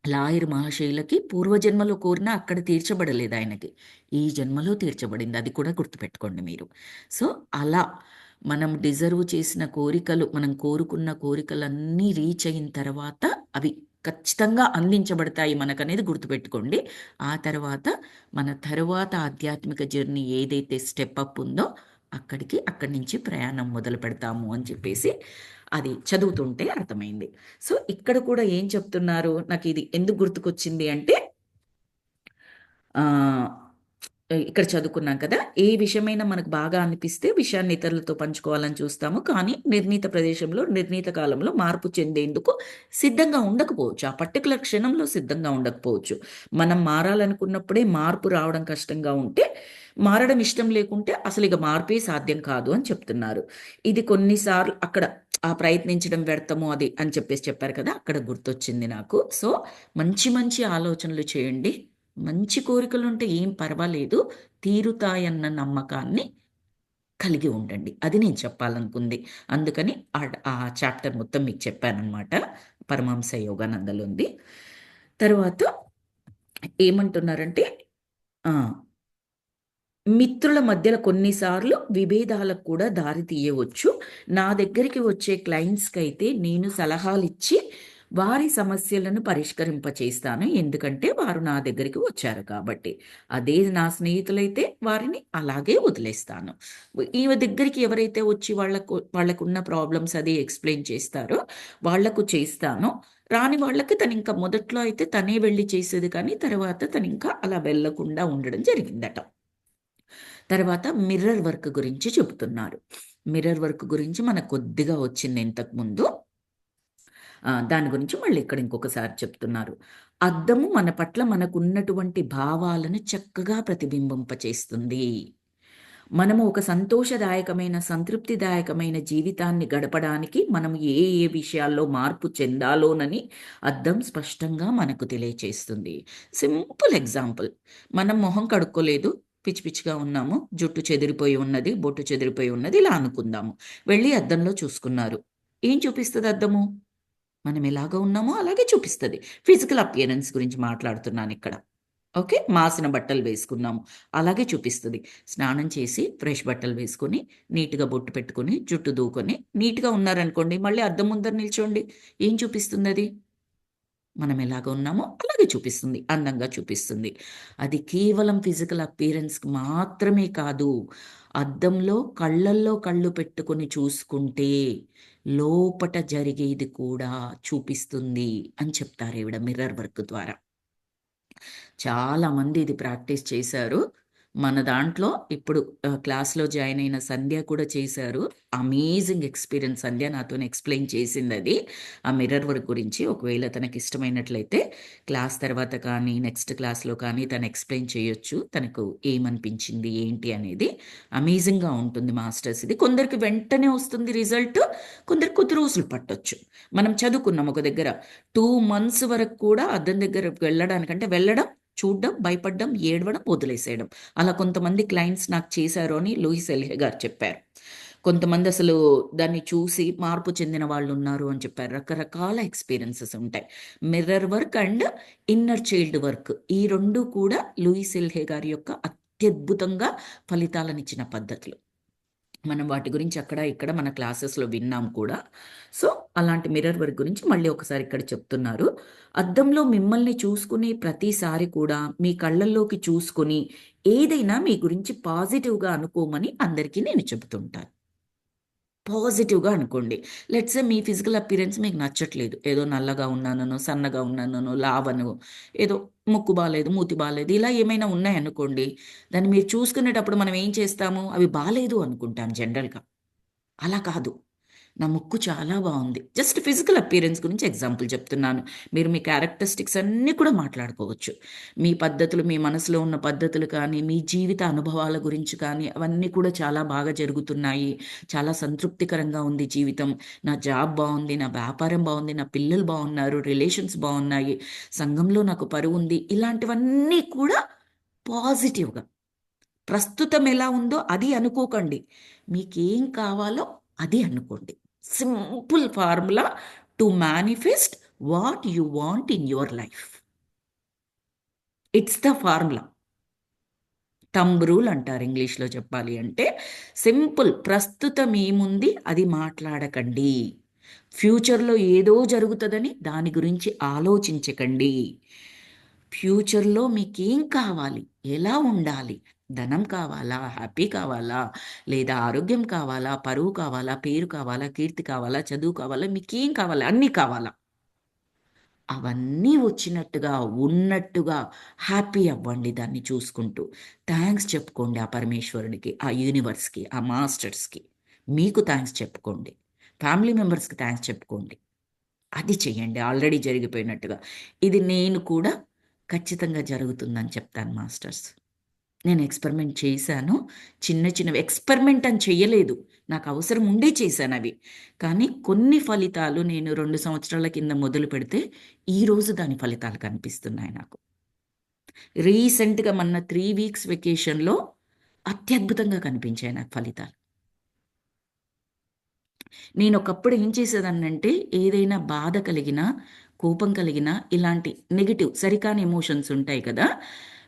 లాయర్ మహాశయులకి పూర్వజన్మలో కోరినా అక్కడ తీర్చబడలేదు ఆయనకి. ఈ జన్మలో తీర్చబడింది. అది కూడా గుర్తుపెట్టుకోండి మీరు. సో, అలా మనం డిజర్వ్ చేసిన కోరికలు, మనం కోరుకున్న కోరికలన్నీ రీచ్ అయిన తర్వాత అవి ఖచ్చితంగా అందించబడతాయి మనకనేది గుర్తుపెట్టుకోండి. ఆ తర్వాత మన తరువాత ఆధ్యాత్మిక జర్నీ ఏదైతే స్టెప్ అప్ ఉందో అక్కడి నుంచి ప్రయాణం మొదలు పెడతాము అని చెప్పేసి అది చదువుతుంటే అర్థమైంది. సో, ఇక్కడ కూడా ఏం చెప్తున్నారు? నాకిది ఎందుకు గుర్తుకొచ్చింది అంటే ఆహ్, ఇక్కడ చదువుకున్నాం కదా! ఏ విషయమైనా మనకు బాగా అనిపిస్తే విషయాన్ని ఇతరులతో పంచుకోవాలని చూస్తాము. కానీ నిర్ణీత ప్రదేశంలో, నిర్ణీత కాలంలో మార్పు చెందేందుకు సిద్ధంగా ఉండకపోవచ్చు. ఆ పర్టిక్యులర్ క్షణంలో సిద్ధంగా ఉండకపోవచ్చు. మనం మారాలనుకున్నప్పుడే మార్పు రావడం కష్టంగా ఉంటే, మారడం ఇష్టం లేకుంటే అసలిక మార్పే సాధ్యం కాదు అని చెప్తున్నారు. ఇది కొన్ని సార్లు అక్కడ ఆ ప్రయత్నించడం వ్యర్థము అది అని చెప్పారు కదా! అక్కడ గుర్తొచ్చింది నాకు. సో, మంచి మంచి ఆలోచనలు చేయండి. మంచి కోరికలుంటే ఏం పర్వాలేదు. తీరుతాయన్న నమ్మకాన్ని కలిగి ఉండండి. అది నేను చెప్పాలనుకుంది. అందుకని ఆ చాప్టర్ మొత్తం మీకు చెప్పాననమాట. పరమహంస యోగానందలోనిది. తరువాత ఏమంటున్నారంటే ఆ! మిత్రుల మధ్యల కొన్నిసార్లు విభేదాలకు కూడా దారి తీయవచ్చు. నా దగ్గరికి వచ్చే క్లయింట్స్‌కైతే నేను సలహాలిచ్చి వారి సమస్యలను పరిష్కరింపచేస్తాను. ఎందుకంటే వారు నా దగ్గరికి వచ్చారు కాబట్టి. అదే నా స్నేహితులైతే వారిని అలాగే వదిలేస్తాను. ఈమె దగ్గరికి ఎవరైతే వచ్చి వాళ్ళకున్న ప్రాబ్లమ్స్ అది ఎక్స్‌ప్లెయిన్ చేస్తారో వాళ్ళకు చేస్తాను. రాని వాళ్ళకి తనింక మొదట్లో అయితే తనే వెళ్లి చేసేది కానీ తర్వాత తనింకా అలా వెళ్ళకుండా ఉండడం జరిగిందట. తర్వాత మిర్రర్ వర్క్ గురించి చెబుతున్నారు. మిర్రర్ వర్క్ గురించి మనకు కొద్దిగా వచ్చింది ఇంతకుముందు. దాని గురించి మళ్ళీ ఇక్కడ ఇంకొకసారి చెప్తున్నారు. అద్దము మన పట్ల మనకున్నటువంటి భావాలను చక్కగా ప్రతిబింబింపచేస్తుంది. మనము ఒక సంతోషదాయకమైన, సంతృప్తిదాయకమైన జీవితాన్ని గడపడానికి మనం ఏ ఏ విషయాల్లో మార్పు చెందాలోనని అద్దం స్పష్టంగా మనకు తెలియచేస్తుంది. Simple example. మనం మొహం కడుక్కోలేదు. పిచ్చి పిచ్చిగా ఉన్నాము. జుట్టు చెదిరిపోయి ఉన్నది, బొట్టు చెదిరిపోయి ఉన్నది ఇలా అనుకుందాము. వెళ్లి అద్దంలో చూసుకున్నారు. ఏం చూపిస్తది అద్దము? మనం ఎలాగా ఉన్నామో అలాగే చూపిస్తది. ఫిజికల్ అపియరెన్స్ గురించి మాట్లాడుతున్నానిక్కడ. ఓకే. మాసిన బట్టలు వేసుకున్నాము. అలాగే చూపిస్తది. స్నానం చేసి ఫ్రెష్ బట్టలు వేసుకొని, నీట్‌గా బొట్టు పెట్టుకొని, జుట్టు దూకొని, నీట్‌గా ఉన్నారనుకోండి, మళ్ళీ అద్దం ముందర నిల్చోండి. ఏం చూపిస్తుందది? మనం ఎలాగ ఉన్నామో అలాగే చూపిస్తుంది. అందంగా చూపిస్తుంది. అది కేవలం ఫిజికల్ అపియరెన్స్‌కి మాత్రమే కాదు. అద్దంలో కళ్ళల్లో కళ్ళు పెట్టుకొని చూసుకుంటే, లోపట జరిగేది కూడా చూపిస్తుంది అని చెప్తారీవిడ మిర్రర్ వర్క్ ద్వారా. చాలామంది ఇది ప్రాక్టీస్ చేశారు. మన దాంట్లో ఇప్పుడు క్లాస్‌లో జాయిన్ అయిన సంధ్య కూడా చేశారు. అమేజింగ్ ఎక్స్‌పీరియన్స్ సంధ్య నాతోని ఎక్స్‌ప్లెయిన్ చేసిందది. ఆ మిర్రర్ వర్క్ గురించి. ఒకవేళ తనకిష్టమైనట్లయితే క్లాస్ తర్వాత కానీ, నెక్స్ట్ క్లాస్‌లో కానీ తను ఎక్స్‌ప్లెయిన్ చేయొచ్చు. తనకు ఏమనిపించింది, ఏంటి అనేది. అమేజింగ్‌గా ఉంటుంది మాస్టర్స్ ఇది. కొందరికి వెంటనే వస్తుంది రిజల్ట్. కొందరికి కొద్ది రోజులు పట్టొచ్చు. మనం చదువుకున్నాం ఒక దగ్గర 2 మంత్స్ వరకు కూడా అద్దం దగ్గరకు వెళ్ళడానికంటే వెళ్ళడం, చూడ్డం, భయపడ్డం, ఏడవడం, వదిలేసేయడం. అలా కొంతమంది క్లయింట్స్ నాకు చేశారు అని లూయిస్ ఎల్హే గారు చెప్పారు. కొంతమంది అసలు దాన్ని చూసి మార్పు చెందిన వాళ్ళున్నారు అని చెప్పారు. రకరకాల ఎక్స్‌పీరియన్సెస్ ఉంటాయి. Mirror work and inner child work ఈ 2 కూడా లూయిస్ ఎల్హే గారి యొక్క అత్యద్భుతంగా ఫలితాలనిచ్చిన పద్ధతులు. మనం వాటి గురించి అక్కడ, ఇక్కడ మన క్లాసెస్‌లో విన్నాం కూడా. సో, అలాంటి మిర్రర్ వర్క్ గురించి మళ్ళీ ఒకసారి ఇక్కడ చెప్తున్నారు. అద్దంలో మిమ్మల్ని చూసుకునే ప్రతిసారి కూడా మీ కళ్ళల్లోకి చూసుకొని, ఏదైనా మీ గురించి పాజిటివ్‌గా అనుకోమని అందరికీ నేను చెబుతుంటాను. పాజిటివ్‌గా అనుకోండి. Let's say me physical appearance మీకు నచ్చట్లేదు. ఏదో నల్లగా ఉన్నాననో, సన్నగా ఉన్నాననో, లావనో, ఏదో ముక్కు బాలేదు, మూతి బాలేదు ఇలా ఏమైనా ఉన్నాయనుకోండి. దాన్ని మీరు చూసుకునేటప్పుడు మనం ఏం చేస్తాము? అవి బాలేదు అనుకుంటాం జనరల్‌గా. అలా కాదు. నా ముక్కు చాలా బావుంది. జస్ట్ ఫిజికల్ అపియరెన్స్ గురించి ఎగ్జాంపుల్ చెప్తున్నాను. మీరు మీ క్యారెక్టరిస్టిక్స్ అన్నీ కూడా మాట్లాడుకోవచ్చు. మీ పద్ధతులు, మీ మనసులో ఉన్న పద్ధతులు కానీ, మీ జీవిత అనుభవాల గురించి కానీ, అవన్నీ కూడా చాలా బాగా జరుగుతున్నాయి. చాలా సంతృప్తికరంగా ఉంది జీవితం. నా జాబ్ బావుంది, నా వ్యాపారం బావుంది, నా పిల్లలు బావున్నారు, రిలేషన్స్ బావున్నాయి, సంఘంలో నాకు పరువుంది. ఇలాంటివన్నీ కూడా పాజిటివ్‌గా ప్రస్తుతం ఎలా ఉందో అది అనుకోకండి. మీకేం కావాలో అది అనుకోండి. Simple formula to manifest what you want in your life. It's the formula. Thumb rule అంటారు ఇంగ్లీష్‌లో చెప్పాలి అంటే. సింపుల్ ప్రస్తుతం ఏముంది అది మాట్లాడకండి. ఫ్యూచర్‌లో ఏదో జరుగుతదని దాని గురించి ఆలోచించకండి. ఫ్యూచర్‌లో మీకేం కావాలి? ఎలా ఉండాలి? ధనం కావాలా? హ్యాపీ కావాలా? లేదా ఆరోగ్యం కావాలా? పరువు కావాలా? పేరు కావాలా? కీర్తి కావాలా? చదువు కావాలా? మీకేం కావాలా? అన్నీ కావాలా? అవన్నీ వచ్చినట్టుగా, ఉన్నట్టుగా హ్యాపీ అవ్వండి దాన్ని చూసుకుంటూ. థాంక్స్ చెప్పుకోండి ఆ పరమేశ్వరుడికి, ఆ యూనివర్స్‌కి, ఆ మాస్టర్స్‌కి. మీకు థాంక్స్ చెప్పుకోండి. ఫ్యామిలీ మెంబర్స్‌కి థాంక్స్ చెప్పుకోండి. అది చెయ్యండి ఆల్రెడీ జరిగిపోయినట్టుగా. ఇది నేను కూడా ఖచ్చితంగా జరుగుతుందని చెప్తాను మాస్టర్స్. నేను ఎక్స్‌పెరిమెంట్ చేశాను. చిన్న చిన్నవి ఎక్స్‌పెరిమెంట్ అని చెయ్యలేదు. నాకు అవసరం ఉండే చేశానవి. కానీ కొన్ని ఫలితాలు నేను 2 సంవత్సరాల కింద మొదలుపెడితే, ఈరోజు దాని ఫలితాలు కనిపిస్తున్నాయి నాకు. రీసెంట్‌గా మొన్న 3 వీక్స్ వెకేషన్‌లో అత్యద్భుతంగా కనిపించాయి నాకు ఫలితాలు. నేనొకప్పుడు ఏం చేసేదాన్నంటే, ఏదైనా బాధ కలిగినా, కోపం కలిగినా, ఇలాంటి నెగెటివ్ సరికాని ఎమోషన్స్ ఉంటాయి కదా!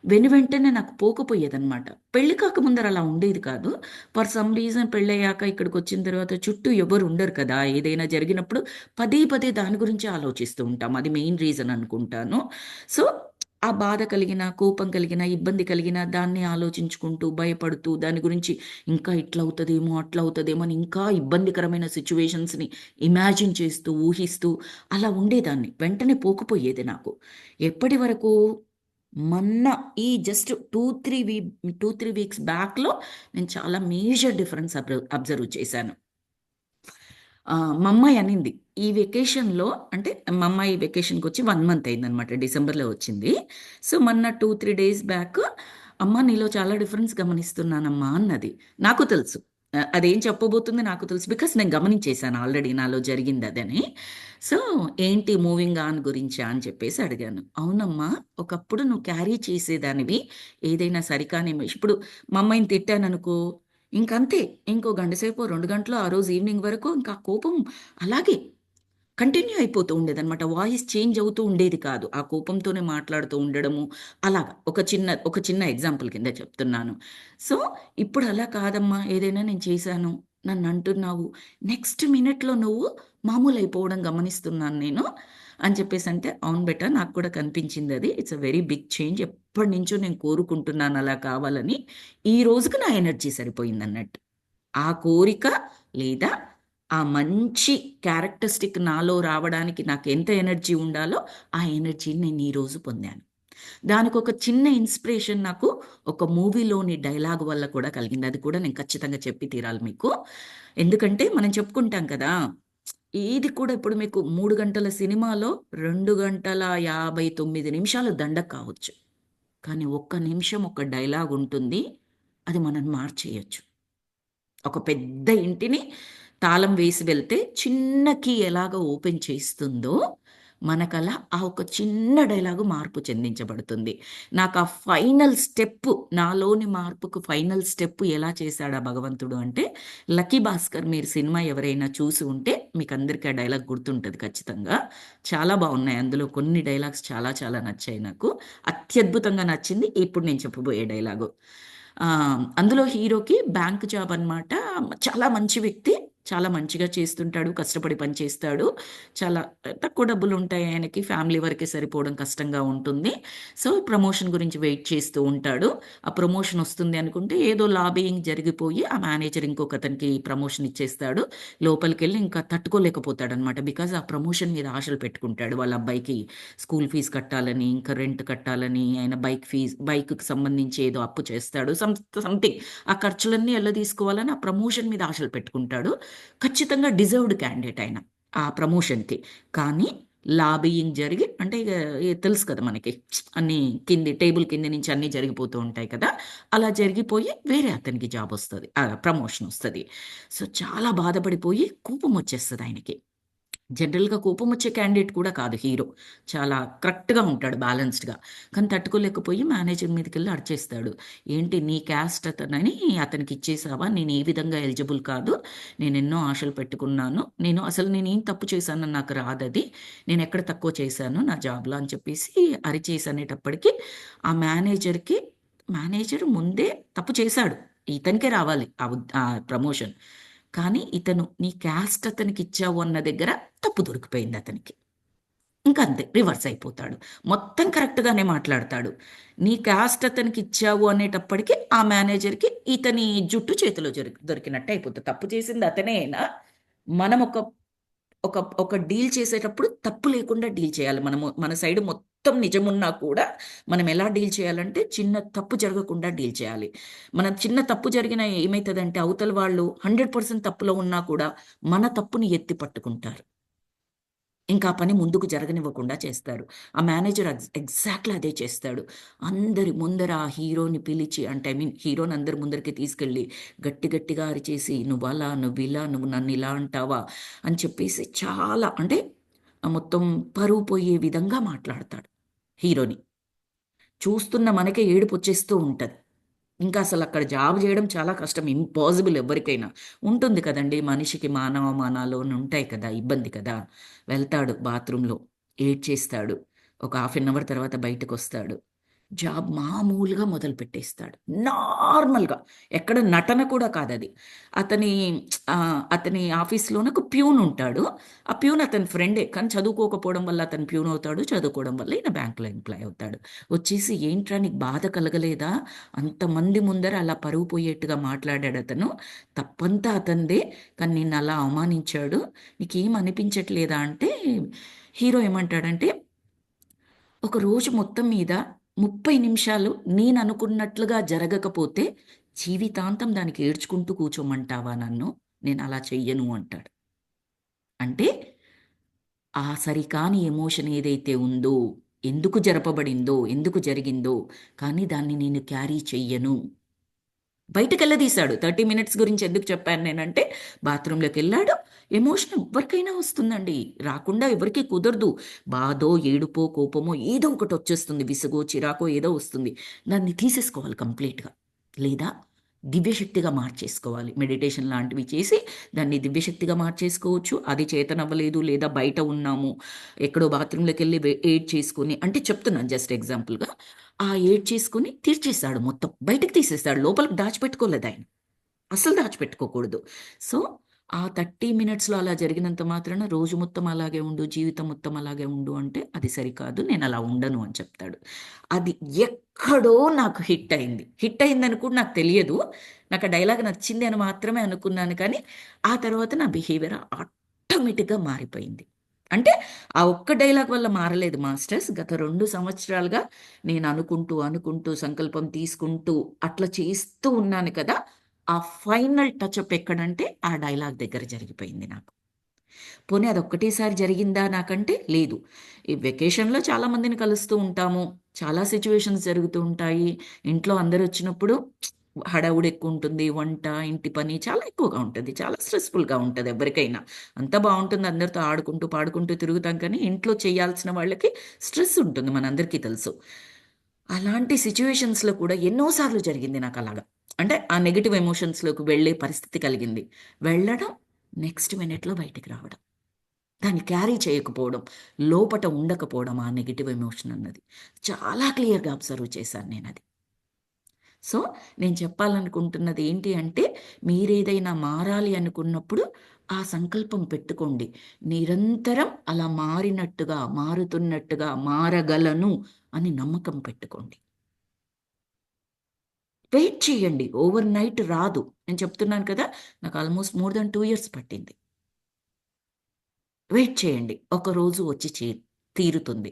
వెనువెంటనే నాకు పోకపోయేదనమాట. పెళ్లి కాకముందర అలా ఉండేది కాదు. ఫర్ సమ్ రీజన్ పెళ్ళయ్యాక ఇక్కడికొచ్చిన తర్వాత చుట్టూ ఎవ్వరు ఉండరు కదా! ఏదైనా జరిగినప్పుడు పదే పదే దాని గురించే ఆలోచిస్తూ ఉంటాం. అది మెయిన్ రీజన్ అనుకుంటాను. సో, ఆ బాధ కలిగినా, కోపం కలిగినా, ఇబ్బంది కలిగినా దాన్ని ఆలోచించుకుంటూ, భయపడుతూ, దాని గురించి ఇంకా ఇట్లవుతదేమో, అట్లవుతదేమో అని ఇంకా ఇబ్బందికరమైన సిట్యుయేషన్స్‌ని ఇమాజిన్ చేస్తూ, ఊహిస్తూ అలా ఉండేదాన్ని. వెంటనే పోకపోయేది నాకు. ఎప్పటి వరకు మొన్న ఈ జస్ట్ 2, 3 వీక్స్ బ్యాక్‌లో నేను చాలా మేజర్ డిఫరెన్స్ అబ్జర్వ్ చేశాను. మా అమ్మాయి అనింది. ఈ వెకేషన్‌లో అంటే మా అమ్మాయి వెకేషన్‌కొచ్చి 1 మంత్ అయిందనమాట. డిసెంబర్‌లో వచ్చింది. సో, మొన్న 2, 3 డేస్ బ్యాక్ "అమ్మ నీలో చాలా డిఫరెన్స్ గమనిస్తున్నానమ్మా" అన్నది. నాకు తెలుసు. అదేం చెప్పబోతుంది నాకు తెలుసు. బికాస్ నేను గమనించేసాను ఆల్రెడీ నాలో జరిగిందదని. సో, "ఏంటి మూవింగ్ ఆన్ గురించా?" అని చెప్పేసి అడిగాను. "అవునమ్మా, ఒకప్పుడు నువ్వు క్యారీ చేసేదానివి. ఏదైనా సరికాని ఇప్పుడు మా అమ్మాయిని తిట్టాననుకో ఇంకంతే. ఇంకో గంట సేపో, 2 గంటలో ఆ రోజు ఈవినింగ్ వరకు ఇంకా కోపం అలాగే కంటిన్యూ అయిపోతూ ఉండేదనమాట. వాయిస్ చేంజ్ అవుతూ ఉండేది కాదు. ఆ కోపంతోనే మాట్లాడుతూ ఉండడము అలాగా. ఒక చిన్న ఎగ్జాంపుల్ కింద చెప్తున్నాను. సో, ఇప్పుడు అలా కాదమ్మా ఏదైనా నేను చేశాను. నన్నంటున్నావు. నెక్స్ట్ మినిట్‌లో నువ్వు మామూలయిపోవడం గమనిస్తున్నాను నేను అని చెప్పేసంటే, అవును బేటా నాకు కూడా కనిపించిందది. It's a very big change. ఎప్పటినుంచో నేను కోరుకుంటున్నాను అలా కావాలని. ఈ రోజుకి నా ఎనర్జీ సరిపోయిందన్నట్టు. ఆ కోరిక లేదా ఆ మంచి క్యారెక్టరిస్టిక్ నాలో రావడానికి నాకెంత ఎనర్జీ ఉండాలో, ఆ ఎనర్జీని నేను ఈరోజు పొందాను. దానికొక చిన్న ఇన్‌స్పిరేషన్ నాకు ఒక మూవీలోని డైలాగ్ వల్ల కూడా కలిగింది. అది కూడా నేను ఖచ్చితంగా చెప్పి తీరాలి మీకు. ఎందుకంటే మనం చెప్పుకుంటాం కదా! ఏది కూడా ఇప్పుడు మీకు 3 గంటల సినిమాలో 2 గంటల 59 నిమిషాలు దండగ కావచ్చు. కానీ ఒక్క నిమిషం ఒక డైలాగ్ ఉంటుంది. అది మనల్ని మార్చేయొచ్చు. ఒక పెద్ద ఇంటిని తాళం వేసి వెళ్తే చిన్న కీ ఎలాగ ఓపెన్ చేస్తుందో, మనకలా ఆ ఒక చిన్న డైలాగు మార్పు చెందించబడుతుంది. నాకా ఫైనల్ స్టెప్పు నాలోని మార్పుకు ఫైనల్ స్టెప్ ఎలా చేశాడు ఆ భగవంతుడు అంటే, 'లక్కీ భాస్కర్' మీరు సినిమా ఎవరైనా చూసి ఉంటే మీకందరికీ ఆ డైలాగ్ గుర్తుంటది ఖచ్చితంగా. చాలా బావున్నాయి. అందులో కొన్ని డైలాగ్స్ చాలా చాలా నచ్చాయి నాకు. అత్యద్భుతంగా నచ్చింది ఇప్పుడు నేను చెప్పబోయే డైలాగు. అందులో హీరోకి బ్యాంక్ జాబ్ అనమాట. చాలా మంచి వ్యక్తి. చాలా మంచిగా చేస్తుంటాడు. కష్టపడి పని చేస్తాడు. చాలా తక్కువ డబ్బులుంటాయి ఆయనకి. ఫ్యామిలీ వరకే సరిపోవడం కష్టంగా ఉంటుంది. సో, ప్రమోషన్ గురించి వెయిట్ చేస్తూ ఉంటాడు. ఆ ప్రమోషన్ వస్తుంది అనుకుంటే ఏదో లాబీయింగ్ జరిగిపోయి ఆ మేనేజర్ ఇంకొకతనికి ప్రమోషన్ ఇచ్చేస్తాడు. లోపలికెళ్ళి ఇంకా తట్టుకోలేకపోతాడనమాట. బికాజ్ ఆ ప్రమోషన్ మీద ఆశలు పెట్టుకుంటాడు. వాళ్ళ అబ్బాయికి స్కూల్ ఫీజ్ కట్టాలని, ఇంకా రెంట్ కట్టాలని, ఆయన బైక్‌కి సంబంధించి ఏదో అప్పు చేస్తాడు. సంథింగ్ ఆ ఖర్చులన్నీ ఎలా తీసుకోవాలని ఆ ప్రమోషన్ మీద ఆశలు పెట్టుకుంటాడు. ఖచ్చితంగా డిజర్వ్డ్ క్యాండిడేట్ ఆయన. ఆ ప్రమోషన్‌కి. కానీ లాబీయింగ్ జరిగి అంటే ఇగ తెలుసు కదా మనకి. అన్నీ టేబుల్ కింద నుంచి అన్నీ జరిగిపోతూ ఉంటాయి కదా! అలా జరిగిపోయి వేరే అతనికి జాబొస్తది. ప్రమోషనొస్తది. సో, చాలా బాధపడిపోయి కోపమొచ్చేస్తది ఆయనకి. జనరల్‌గా కోపమొచ్చే క్యాండిడేట్ కూడా కాదు హీరో. చాలా కరెక్ట్‌గా ఉంటాడు బ్యాలెన్స్‌డ్‌గా. కానీ తట్టుకోలేకపోయి మేనేజర్ మీదకెళ్ళి అరిచేస్తాడు. "ఏంటి నీ క్యాస్ట్ అతనని అతనికిచ్చేసావా? నేను ఏ విధంగా ఎలిజిబుల్ కాదు. నేనెన్నో ఆశలు పెట్టుకున్నాను. నేనేం తప్పు చేశానని నాకు రాదది. నేనెక్కడ తక్కువ చేశాను నా జాబ్‌లో" అని చెప్పేసి అరిచేసి అనేటప్పటికి ఆ మేనేజర్ ముందే తప్పు చేశాడు. ఇతనికే రావాలి ఆ ప్రమోషన్. కానీ ఇతను నీ క్యాస్ట్ అతనికిచ్చావు అన్న దగ్గర తప్పు దొరికిపోయిందతనికి. ఇంకంతే రివర్స్ అయిపోతాడు. మొత్తం కరెక్ట్‌గానే మాట్లాడతాడు. నీ క్యాస్ట్ అతనికిచ్చావు అనేటప్పటికి ఆ మేనేజర్‌కి ఇతని జుట్టు చేతిలో దొరికినట్టు అయిపోతది. తప్పు చేసింది అతనే అయినా మనం ఒక ఒక డీల్ చేసేటప్పుడు తప్పు లేకుండా డీల్ చేయాలి. మనము మన సైడ్ మొత్తం నిజమున్నా కూడా మనం ఎలా డీల్ చేయాలంటే చిన్న తప్పు జరగకుండా డీల్ చేయాలి. మన చిన్న తప్పు జరిగినా ఏమైతదంటే అవతల వాళ్ళు 100% తప్పులో ఉన్నా కూడా మన తప్పుని ఎత్తి పట్టుకుంటారు. ఇంకా ఆ పని ముందుకు జరగనివ్వకుండా చేస్తారు. ఆ మేనేజర్ ఎగ్జాక్ట్‌లీ అదే చేస్తాడు. అందరి ముందర ఆ హీరోని పిలిచి అంటే ఐ మీన్ హీరోని అందరి ముందరికి తీసుకెళ్ళి గట్టి గట్టిగా అరిచేసి "నువ్వలా, నువ్విలా, నువ్వు నన్నిలా అంటావా?" అని చెప్పేసి చాలా అంటే మొత్తం పరువు పోయే విధంగా మాట్లాడతాడు హీరోని. చూస్తున్న మనకే ఏడుపొచ్చేస్తూ ఉంటది. ఇంకా అసలక్కడ జాబ్ జేయడం చాలా కష్టం. ఇంపాసిబుల్ ఎవ్వరికైనా. ఉంటుంది కదండీ! మనిషికి మానవమానాలు అని ఉంటాయి కదా! ఇబ్బంది కదా! వెళ్తాడు బాత్రూమ్‌లో, ఏడ్చేస్తాడు. ఒక హాఫ్ ఎన్ అవర్ తర్వాత బయటకొస్తాడు. జాబ్ మామూలుగా మొదలుపెట్టేస్తాడు. నార్మల్‌గా. ఎక్కడ నటన కూడా కాదది. అతని అతని ఆఫీస్‌లోనే ఒక ప్యూన్ ఉంటాడు. ఆ ప్యూన్ అతని ఫ్రెండే. కానీ చదువుకోకపోవడం వల్ల అతను ప్యూన్ అవుతాడు. చదువుకోవడం వల్ల ఈయన బ్యాంక్‌లో ఎంప్లాయ్ అవుతాడు. వచ్చేసి "ఏంట్రా నీకు బాధ కలగలేదా? అంతమంది ముందర అలా పరువు పోయేట్టుగా మాట్లాడాడతను. తప్పంతా అతనిదే. కానీ నిన్నలా అవమానించాడు. నీకేం అనిపించట్లేదా?" అంటే హీరో ఏమంటాడంటే ఒక రోజు మొత్తం మీద 30 నిమిషాలు నేననుకున్నట్లుగా జరగకపోతే, జీవితాంతం దానికి ఏడ్చుకుంటూ కూర్చోమంటావా నన్ను? నేనలా చెయ్యను అంటాడు. అంటే, ఆ సరికాని ఎమోషన్ ఏదైతే ఉందో, ఎందుకు జరపబడిందో, ఎందుకు జరిగిందో, కానీ దాన్ని నేను క్యారీ చెయ్యను. బయటికెళ్ళదీశాడు. 30 మినిట్స్ గురించి ఎందుకు చెప్పాను నేనంటే, బాత్రూమ్‌లోకెళ్ళాడు. ఎమోషన్ ఎవ్వరికైనా వస్తుందండి. రాకుండా ఎవరికీ కుదరదు. బాధో, ఏడుపో, కోపమో ఏదో ఒకటొచ్చేస్తుంది. విసుగో, చిరాకో ఏదో వస్తుంది. దాన్ని తీసేసుకోవాలి కంప్లీట్‌గా. లేదా దివ్యశక్తిగా మార్చేసుకోవాలి. మెడిటేషన్ లాంటివి చేసి దాన్ని దివ్యశక్తిగా మార్చేసుకోవచ్చు. అది చేతనవ్వలేదు లేదా బయట ఉన్నాము. ఎక్కడో బాత్రూమ్‌లోకెళ్ళి ఏడ్చేసుకొని అంటే చెప్తున్నాను జస్ట్ ఎగ్జాంపుల్‌గా. ఆ ఏడ్చేసుకొని తీర్చేసాడు మొత్తం. బయటకి తీసేసాడు. లోపలికి దాచిపెట్టుకోలేదాయన. అస్సలు దాచిపెట్టుకోకూడదు. సో, ఆ 30 మినిట్స్‌లో అలా జరిగినంత మాత్రాన రోజు మొత్తం అలాగే ఉండు, జీవితం మొత్తం అలాగే ఉండు అంటే అది సరికాదు. నేనలా ఉండను అని చెప్తాడు. అది ఎక్కడో నాకు హిట్ అయింది. హిట్ అయిందని కూడా నాకు తెలియదు. నాకు ఆ డైలాగ్ నచ్చింది అని మాత్రమే అనుకున్నాను కానీ, ఆ తర్వాత నా బిహేవియర్ ఆటోమేటిక్‌గా మారిపోయింది. అంటే ఆ ఒక్క డైలాగ్ వల్ల మారలేదు మాస్టర్స్. గత 2 సంవత్సరాలుగా నేను అనుకుంటూ సంకల్పం తీసుకుంటూ అట్లా చేస్తూ ఉన్నాను కదా! ఆ ఫైనల్ టచప్ ఎక్కడంటే, ఆ డైలాగ్ దగ్గర జరిగిపోయింది నాకు. పోనీ అదొక్కటేసారి జరిగిందా నాకంటే, లేదు. ఈ వెకేషన్‌లో చాలా మందిని కలుస్తూ ఉంటాము. చాలా సిట్యుయేషన్స్ జరుగుతూ ఉంటాయి. ఇంట్లో అందరొచ్చినప్పుడు హడావుడి ఎక్కువుంటుంది. వంట, ఇంటి పని చాలా ఎక్కువగా ఉంటది. చాలా స్ట్రెస్‌ఫుల్‌గా ఉంటది ఎవ్వరికైనా. అంతా బావుంటుంది. అందరితో ఆడుకుంటూ, పాడుకుంటూ తిరుగుతాం కానీ, ఇంట్లో చేయాల్సిన వాళ్ళకి స్ట్రెస్ ఉంటుంది మనందరికీ తెలుసు. అలాంటి సిట్యుయేషన్స్‌లో కూడా ఎన్నో సార్లు జరిగింది నాకలాగా. అంటే ఆ నెగెటివ్ ఎమోషన్స్‌లోకి వెళ్ళే పరిస్థితి కలిగింది. వెళ్ళడం, నెక్స్ట్ మినిట్‌లో బయటికి రావడం. దాన్ని క్యారీ చేయకపోవడం, లోపట ఉండకపోవడం ఆ నెగెటివ్ ఎమోషన్ అన్నది. చాలా క్లియర్‌గా అబ్జర్వ్ చేశాను నేనది. సో, నేను చెప్పాలనుకుంటున్నది ఏంటి అంటే, మీరేదైనా మారాలి అనుకున్నప్పుడు ఆ సంకల్పం పెట్టుకోండి. నిరంతరం అలా మారినట్టుగా, మారుతున్నట్టుగా మారగలను అని నమ్మకం పెట్టుకోండి. వెయిట్ చేయండి. ఓవర్ నైట్ రాదు. నేను చెప్తున్నాను కదా! నాకు ఆల్‌మోస్ట్ మోర్ థాన్ 2 ఇయర్స్ పట్టింది. వెయిట్ చేయండి. ఒకరోజు వచ్చి తీరుతుంది.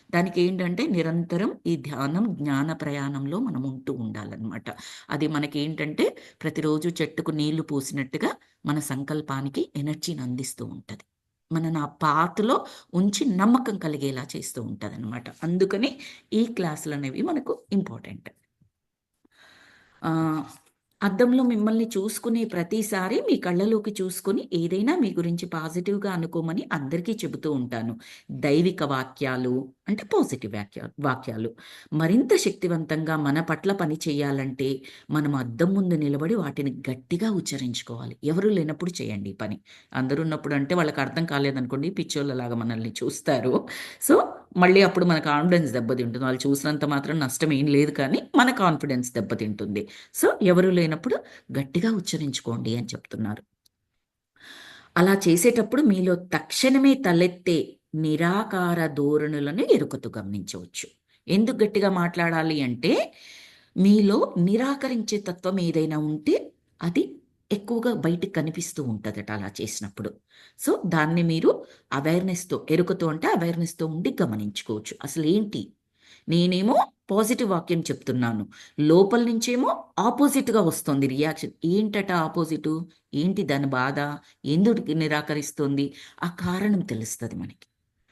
దానికేంటంటే నిరంతరం ఈ ధ్యానం, జ్ఞాన ప్రయాణంలో మనం ఉంటూ ఉండాలనమాట. అది మనకేంటంటే ప్రతిరోజు చెట్టుకు నీళ్లు పోసినట్టుగా మన సంకల్పానికి ఎనర్జీని అందిస్తూ ఉంటది. మనని ఆ పాత్‌లో ఉంచి నమ్మకం కలిగేలా చేస్తూ ఉంటదనమాట. అందుకని ఈ క్లాసులనేవి మనకు ఇంపార్టెంట్. ఆహ్, అద్దంలో మిమ్మల్ని చూసుకునే ప్రతిసారి మీ కళ్ళలోకి చూసుకొని ఏదైనా మీ గురించి పాజిటివ్‌గా అనుకోమని అందరికీ చెబుతూ ఉంటాను. దైవిక వాక్యాలు అంటే పాజిటివ్ వాక్యాలు. మరింత శక్తివంతంగా మన పట్ల పని చేయాలంటే మనం అద్దం ముందు నిలబడి వాటిని గట్టిగా ఉచ్చరించుకోవాలి. ఎవరు లేనప్పుడు చేయండి ఈ పని. అందరూ ఉన్నప్పుడు అంటే వాళ్ళకి అర్థం కాలేదనుకోండి పిచ్చోళ్ళలాగా మనల్ని చూస్తారు. సో, మళ్ళీ అప్పుడు మన కాన్ఫిడెన్స్ దెబ్బతింటుంది. వాళ్ళు చూసినంత మాత్రం నష్టం ఏం లేదు కానీ మన కాన్ఫిడెన్స్ దెబ్బతింటుంది. సో, ఎవరు లేనప్పుడు గట్టిగా ఉచ్చరించుకోండి అని చెప్తున్నారు. అలా చేసేటప్పుడు మీలో తక్షణమే తలెత్తే నిరాకార ధోరణులను ఎరుకతో గమనించవచ్చు. ఎందుకు గట్టిగా మాట్లాడాలి అంటే, మీలో నిరాకరించే తత్వం ఏదైనా ఉంటే అది ఎక్కువగా బయటికి కనిపిస్తూ ఉంటదట అలా చేసినప్పుడు. సో, దాన్ని మీరు అవేర్‌నెస్‌తో, ఎరుకతో అంటే అవేర్‌నెస్‌తో ఉండి గమనించుకోవచ్చు. అసలేంటి? నేనేమో పాజిటివ్ వాక్యం చెప్తున్నాను. లోపల నుంచేమో ఆపోజిట్‌గా వస్తోంది రియాక్షన్. ఏంటట ఆపోజిటు? ఏంటి దాని బాధ? ఎందుకు నిరాకరిస్తోంది? ఆ కారణం తెలుస్తది మనకి.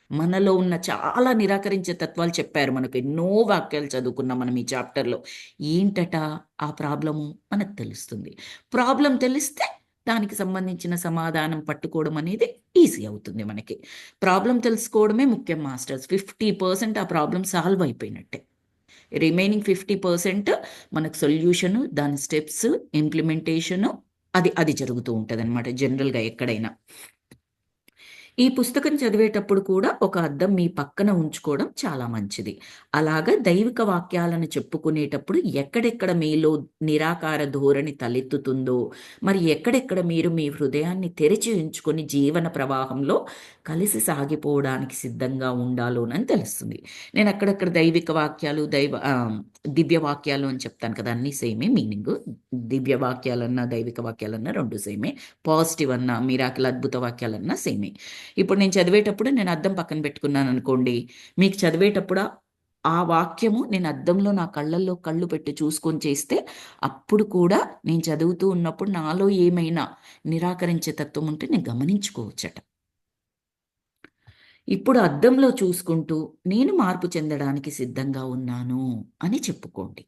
మనలో ఉన్న చాలా నిరాకరించే తత్వాలు చెప్పారు మనకు. ఎన్నో వాక్యాలు చదువుకున్నాం మనం ఈ చాప్టర్‌లో. ఏంటట ఆ ప్రాబ్లము మనకు తెలుస్తుంది. ప్రాబ్లమ్ తెలిస్తే దానికి సంబంధించిన సమాధానం పట్టుకోవడం అనేది ఈజీ అవుతుంది మనకి. ప్రాబ్లమ్ తెలుసుకోవడమే ముఖ్యం మాస్టర్స్. 50% ఆ ప్రాబ్లమ్ సాల్వ్ అయిపోయినట్టే. రిమైనింగ్ 50% మనకు సొల్యూషను, దాని స్టెప్స్, ఇంప్లిమెంటేషను అది అది జరుగుతూ ఉంటదనమాట జనరల్‌గా ఎక్కడైనా. ఈ పుస్తకం చదివేటప్పుడు కూడా ఒక అద్దం మీ పక్కన ఉంచుకోవడం చాలా మంచిది. అలాగా దైవిక వాక్యాలను చెప్పుకునేటప్పుడు ఎక్కడెక్కడ మీలో నిరాకార ధోరణి తలెత్తుతుందో, మరి ఎక్కడెక్కడ మీరు మీ హృదయాన్ని తెరిచి ఉంచుకొని జీవన ప్రవాహంలో కలిసి సాగిపోవడానికి సిద్ధంగా ఉండాలోనని తెలుస్తుంది. నేను అక్కడక్కడ దైవిక వాక్యాలు, దివ్య వాక్యాలు అని చెప్తాను కదా! అన్నీ సేమే మీనింగు. దివ్య వాక్యాలన్నా, దైవిక వాక్యాలన్నా 2 సేమే. పాజిటివ్ అన్నా, మిరాకిల్ అద్భుత వాక్యాలన్నా సేమే. ఇప్పుడు నేను చదివేటప్పుడు నేను అద్దం పక్కన పెట్టుకున్నాననుకోండి, మీకు చదివేటప్పుడు ఆ వాక్యము నేను అద్దంలో నా కళ్ళల్లో కళ్ళు పెట్టి చూసుకొని చేస్తే, అప్పుడు కూడా నేను చదువుతూ ఉన్నప్పుడు నాలో ఏమైనా నిరాకరించే తత్వం ఉంటే నేను గమనించుకోవచ్చట. ఇప్పుడు అద్దంలో చూసుకుంటూ నేను మార్పు చెందడానికి సిద్ధంగా ఉన్నాను అని చెప్పుకోండి.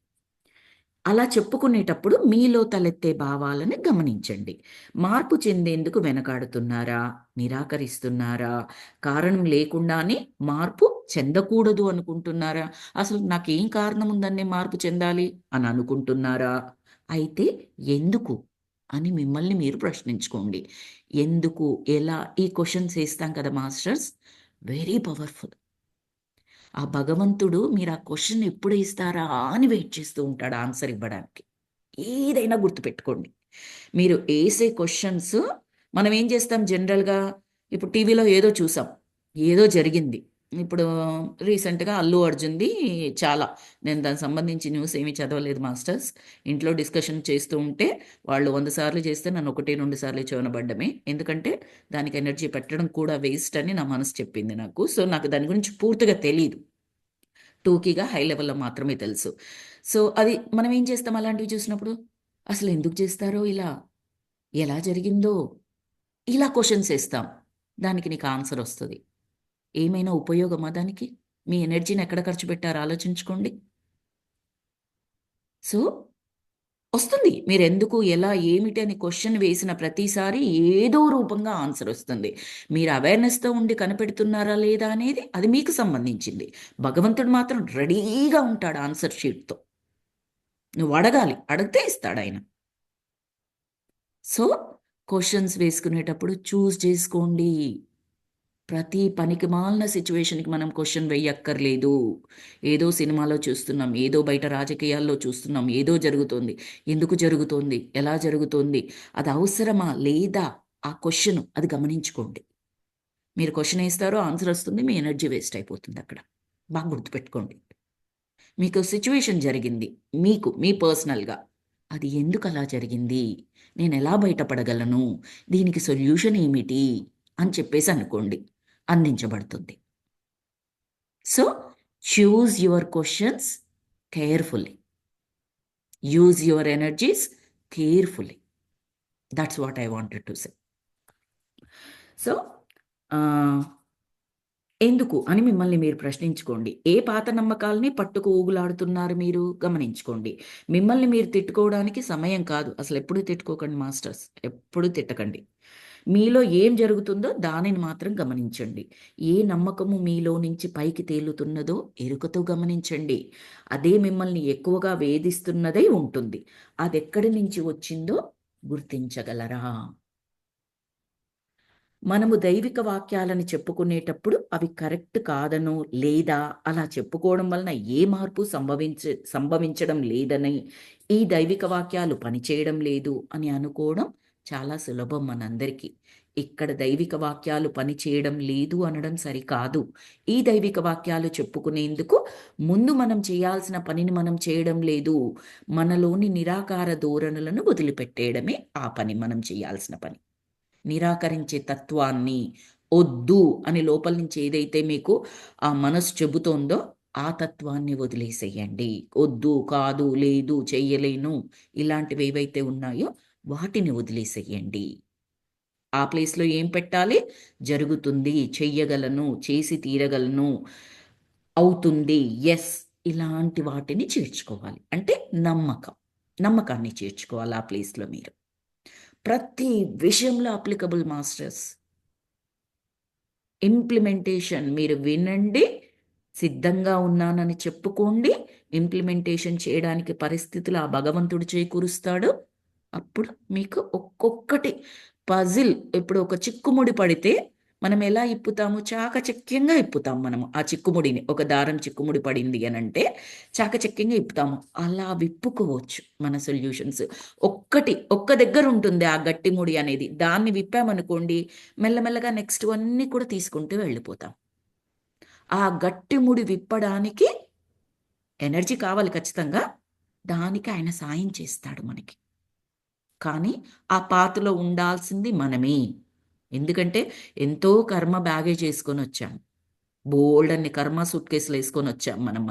అలా చెప్పుకునేటప్పుడు మీలో తలెత్తే భావాలని గమనించండి. మార్పు చెందేందుకు వెనకాడుతున్నారా? నిరాకరిస్తున్నారా? కారణం లేకుండానే మార్పు చెందకూడదు అనుకుంటున్నారా? అసలు నాకేం కారణం ఉందని మార్పు చెందాలి అని అనుకుంటున్నారా? అయితే ఎందుకు? అని మిమ్మల్ని మీరు ప్రశ్నించుకోండి. ఎందుకు? ఎలా? ఈ క్వెషన్స్ ఏస్తాం కదా మాస్టర్స్! Very powerful. ఆ భగవంతుడు మీరు ఆ క్వెషన్ ఎప్పుడు ఇస్తారా అని వెయిట్ చేస్తూ ఉంటాడు ఆన్సర్ ఇవ్వడానికి. ఏదైనా గుర్తుపెట్టుకోండి. మీరు ఏసే క్వెషన్స్ మనం ఏం చేస్తాం జనరల్‌గా ఇప్పుడు టీవీలో ఏదో చూసాం. ఏదో జరిగింది. ఇప్పుడు రీసెంట్‌గా 'అల్లు అర్జున్‌ది' చాలా నేను దానికి సంబంధించి న్యూస్ ఏమి చదవలేదు మాస్టర్స్. ఇంట్లో డిస్కషన్ చేస్తూ ఉంటే వాళ్ళు 100 సార్లు చేస్తే నన్ను 1, 2 సార్లే చెవునబడ్డమే. ఎందుకంటే దానికి ఎనర్జీ పెట్టడం కూడా వేస్ట్ అని నా మనసు చెప్పింది నాకు. సో, నాకు దాని గురించి పూర్తిగా తెలీదు. టూకీగా హై లెవెల్‌లో మాత్రమే తెలుసు. సో, అది మనం ఏం చేస్తాం అలాంటివి చూసినప్పుడు? అసలెందుకు చేస్తారో ఇలా? ఎలా జరిగిందో? ఇలా క్వెషన్స్ ఏస్తాం. దానికి నీకు ఆన్సర్ ఒస్తది. ఏమైనా ఉపయోగమా దానికి? మీ ఎనర్జీని ఎక్కడ ఖర్చు పెట్టారో ఆలోచించుకోండి. సో, ఒస్తుంది. మీరెందుకు, ఎలా, ఏమిటి అని క్వెషన్ వేసిన ప్రతిసారి ఏదో రూపంగా ఆన్సర్ ఒస్తుంది. మీరు అవేర్‌నెస్‌తో ఉండి కనిపెడుతున్నారా లేదా అనేది అది మీకు సంబంధించింది. భగవంతుడు మాత్రం రెడీగా ఉంటాడు ఆన్సర్ షీట్‌తో. నువ్వు అడగాలి. అడిగితే ఇస్తాడాయన. సో, క్వెషన్స్ వేసుకునేటప్పుడు చూజ్ చేసుకోండి. ప్రతి పనికిమాలిన సిట్యుయేషన్‌కి మనం క్వెషన్ వేయక్కర్లేదు. ఏదో సినిమాలో చూస్తున్నాం, ఏదో బయట రాజకీయాల్లో చూస్తున్నాం, ఏదో జరుగుతోంది. ఎందుకు జరుగుతోంది? ఎలా జరుగుతోంది? అది అవసరమా? లేదా? ఆ క్వెషను అది గమనించుకోండి. మీరు క్వెషన్ ఏస్తారు, ఆన్సర్ ఒస్తుంది. మీ ఎనర్జీ వేస్ట్ అయిపోతుందక్కడ. బాగా గుర్తుపెట్టుకోండి. మీకు సిట్యుయేషన్ జరిగింది. మీకు, మీ పర్సనల్‌గా. అది ఎందుకలా జరిగింది? నేనెలా బయటపడగలను? దీనికి సొల్యూషన్ ఏమిటి? అని చెప్పేసి అనుకోండి. అందించబడుతుంది. So, choose your questions carefully. Use your energies carefully. Thoughts what I wanted to say. So, ఆహ్ ఎందుకు అని మిమ్మల్ని మీరు ప్రశ్నించుకోండి. ఏ పాత నమ్మకాల్ని పట్టుకు ఊగులాడుతున్నారు మీరు గమనించుకోండి. మిమ్మల్ని మీరు తిట్టుకోవడానికి సమయం కాదు. అసలెప్పుడు తిట్టుకోకండి మాస్టర్స్. ఎప్పుడు తిట్టకండి. మీలో ఏం జరుగుతుందో దానిని మాత్రం గమనించండి. ఏ నమ్మకము మీలో నుంచి పైకి తేలుతున్నదో ఎరుకతో గమనించండి. అదే మిమ్మల్ని ఎక్కువగా వేధిస్తున్నదై ఉంటుంది. అదెక్కడి నుంచి వచ్చిందో గుర్తించగలరా? మనము దైవిక వాక్యాలను చెప్పుకునేటప్పుడు అవి కరెక్ట్ కాదనో, లేదా అలా చెప్పుకోవడం వలన ఏ మార్పు సంభవించడం లేదని, ఈ దైవిక వాక్యాలు పనిచేయడం లేదు అని అనుకోవడం చాలా సులభం మనందరికీ. ఇక్కడ దైవిక వాక్యాలు పని చేయడం లేదు అనడం సరికాదు. ఈ దైవిక వాక్యాలు చెప్పుకునేందుకు ముందు మనం చేయాల్సిన పనిని మనం చేయడం లేదు. మనలోని నిరాకార ధోరణులను వదిలిపెట్టేయడమే ఆ పని, మనం చేయాల్సిన పని. నిరాకరించే తత్వాన్ని, వద్దు అని లోపల నుంచి ఏదైతే మీకు ఆ మనసు చెబుతోందో ఆ తత్వాన్ని వదిలేసేయండి. వద్దు, కాదు, లేదు, చెయ్యలేను, ఇలాంటివి ఏవైతే ఉన్నాయో వాటిని వదిలేసేయండి. ఆ ప్లేస్లో ఏం పెట్టాలి? జరుగుతుంది, చెయ్యగలను, చేసి తీరగలను, అవుతుంది, ఎస్, ఇలాంటి వాటిని చేర్చుకోవాలి. అంటే నమ్మకాన్ని చేర్చుకోవాలి ఆ ప్లేస్లో మీరు. ప్రతి విషయంలో అప్లికబుల్ మాస్టర్స్. ఇంప్లిమెంటేషన్ మీరు వినండి, సిద్ధంగా ఉన్నానని చెప్పుకోండి. ఇంప్లిమెంటేషన్ చేయడానికి పరిస్థితులు ఆ భగవంతుడు చేకూరుస్తాడు. అప్పుడు మీకు ఒక్కొక్కటి పజిల్, ఇప్పుడు ఒక చిక్కుముడి పడితే మనం ఎలా ఇప్పుతాము? చాకచక్యంగా ఇప్పుతాం మనము ఆ చిక్కుముడిని. ఒక దారం చిక్కుముడి పడింది అని అంటే చాకచక్యంగా ఇప్పుతాము. అలా విప్పుకోవచ్చు మన సొల్యూషన్స్. ఒక్క దగ్గర ఉంటుంది ఆ గట్టి ముడి అనేది. దాన్ని విప్పామనుకోండి, మెల్లమెల్లగా నెక్స్ట్ అన్నీ కూడా తీసుకుంటూ వెళ్ళిపోతాం. ఆ గట్టి ముడి విప్పడానికి ఎనర్జీ కావాలి ఖచ్చితంగా. దానికి ఆయన సాయం చేస్తాడు మనకి. కానీ ఆ పాతలో ఉండాల్సింది మనమే. ఎందుకంటే ఎంతో కర్మ బ్యాగేజ్ చేసుకొని వచ్చాం. బోల్డన్ని కర్మ సూట్ కేసులు వేసుకొని వచ్చాం మనం.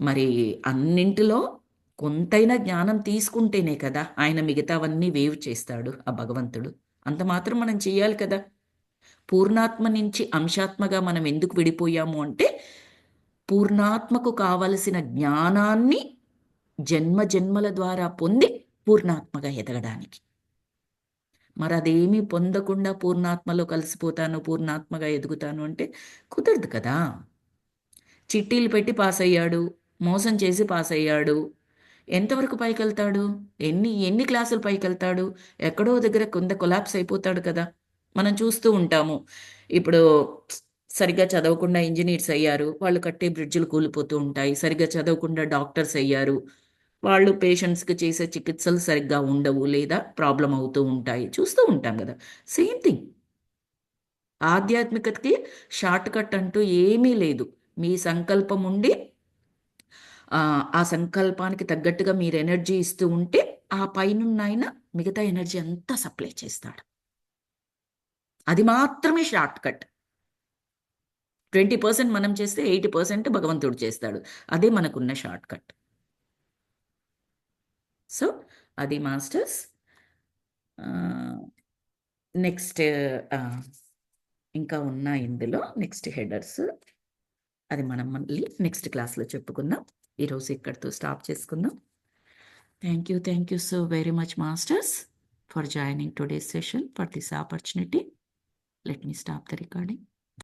మరి అన్నింటిలో కొంతైనా జ్ఞానం తీసుకుంటేనే కదా ఆయన మిగతావన్నీ వేవ్ చేస్తాడు ఆ భగవంతుడు. అంత మాత్రం మనం చెయ్యాలి కదా. పూర్ణాత్మ నుంచి అంశాత్మగా మనం ఎందుకు విడిపోయాము అంటే, పూర్ణాత్మకు కావలసిన జ్ఞానాన్ని జన్మ జన్మల ద్వారా పొంది పూర్ణాత్మగా ఎదగడానికి. మరి అదేమీ పొందకుండా పూర్ణాత్మలో కలిసిపోతాను, పూర్ణాత్మగా ఎదుగుతాను అంటే కుదరదు కదా. చిట్టీలు పెట్టి పాస్ అయ్యాడు, మోసం చేసి పాస్ అయ్యాడు, ఎంతవరకు పైకెళ్తాడు? ఎన్ని ఎన్ని క్లాసులు పైకెళ్తాడు? ఎక్కడో దగ్గర కింద కొలాప్స్ అయిపోతాడు కదా. మనం చూస్తూ ఉంటాము. ఇప్పుడు సరిగ్గా చదవకుండా ఇంజనీర్స్ అయ్యారు, వాళ్ళు కట్టే బ్రిడ్జిలు కూలిపోతూ ఉంటాయి. సరిగ్గా చదవకుండా డాక్టర్స్ అయ్యారు, వాళ్ళు పేషెంట్స్కి చేసే చికిత్సలు సరిగ్గా ఉండవు, లేదా ప్రాబ్లం అవుతూ ఉంటాయి. చూస్తూ ఉంటాం కదా. Same thing. ఆధ్యాత్మికతకి షార్ట్ కట్ అంటూ ఏమీ లేదు. మీ సంకల్పం ఉండి ఆ సంకల్పానికి తగ్గట్టుగా మీరు ఎనర్జీ ఇస్తూ ఉంటే ఆ పైనున్న ఆయన మిగతా ఎనర్జీ అంతా సప్లై చేస్తాడు. అది మాత్రమే షార్ట్ కట్. 20% మనం చేస్తే 80% భగవంతుడు చేస్తాడు. అదే మనకున్న షార్ట్ కట్. సో అది మాస్టర్స్. నెక్స్ట్ ఇంకా ఉన్నాయి ఇందులో నెక్స్ట్ హెడర్స్. అది మనం మళ్ళీ నెక్స్ట్ క్లాస్లో చెప్పుకుందాం. ఈరోజు ఇక్కడితో స్టాప్ చేసుకుందాం. Thank you so very much, masters, for joining today's session, for this opportunity. Let me stop the recording.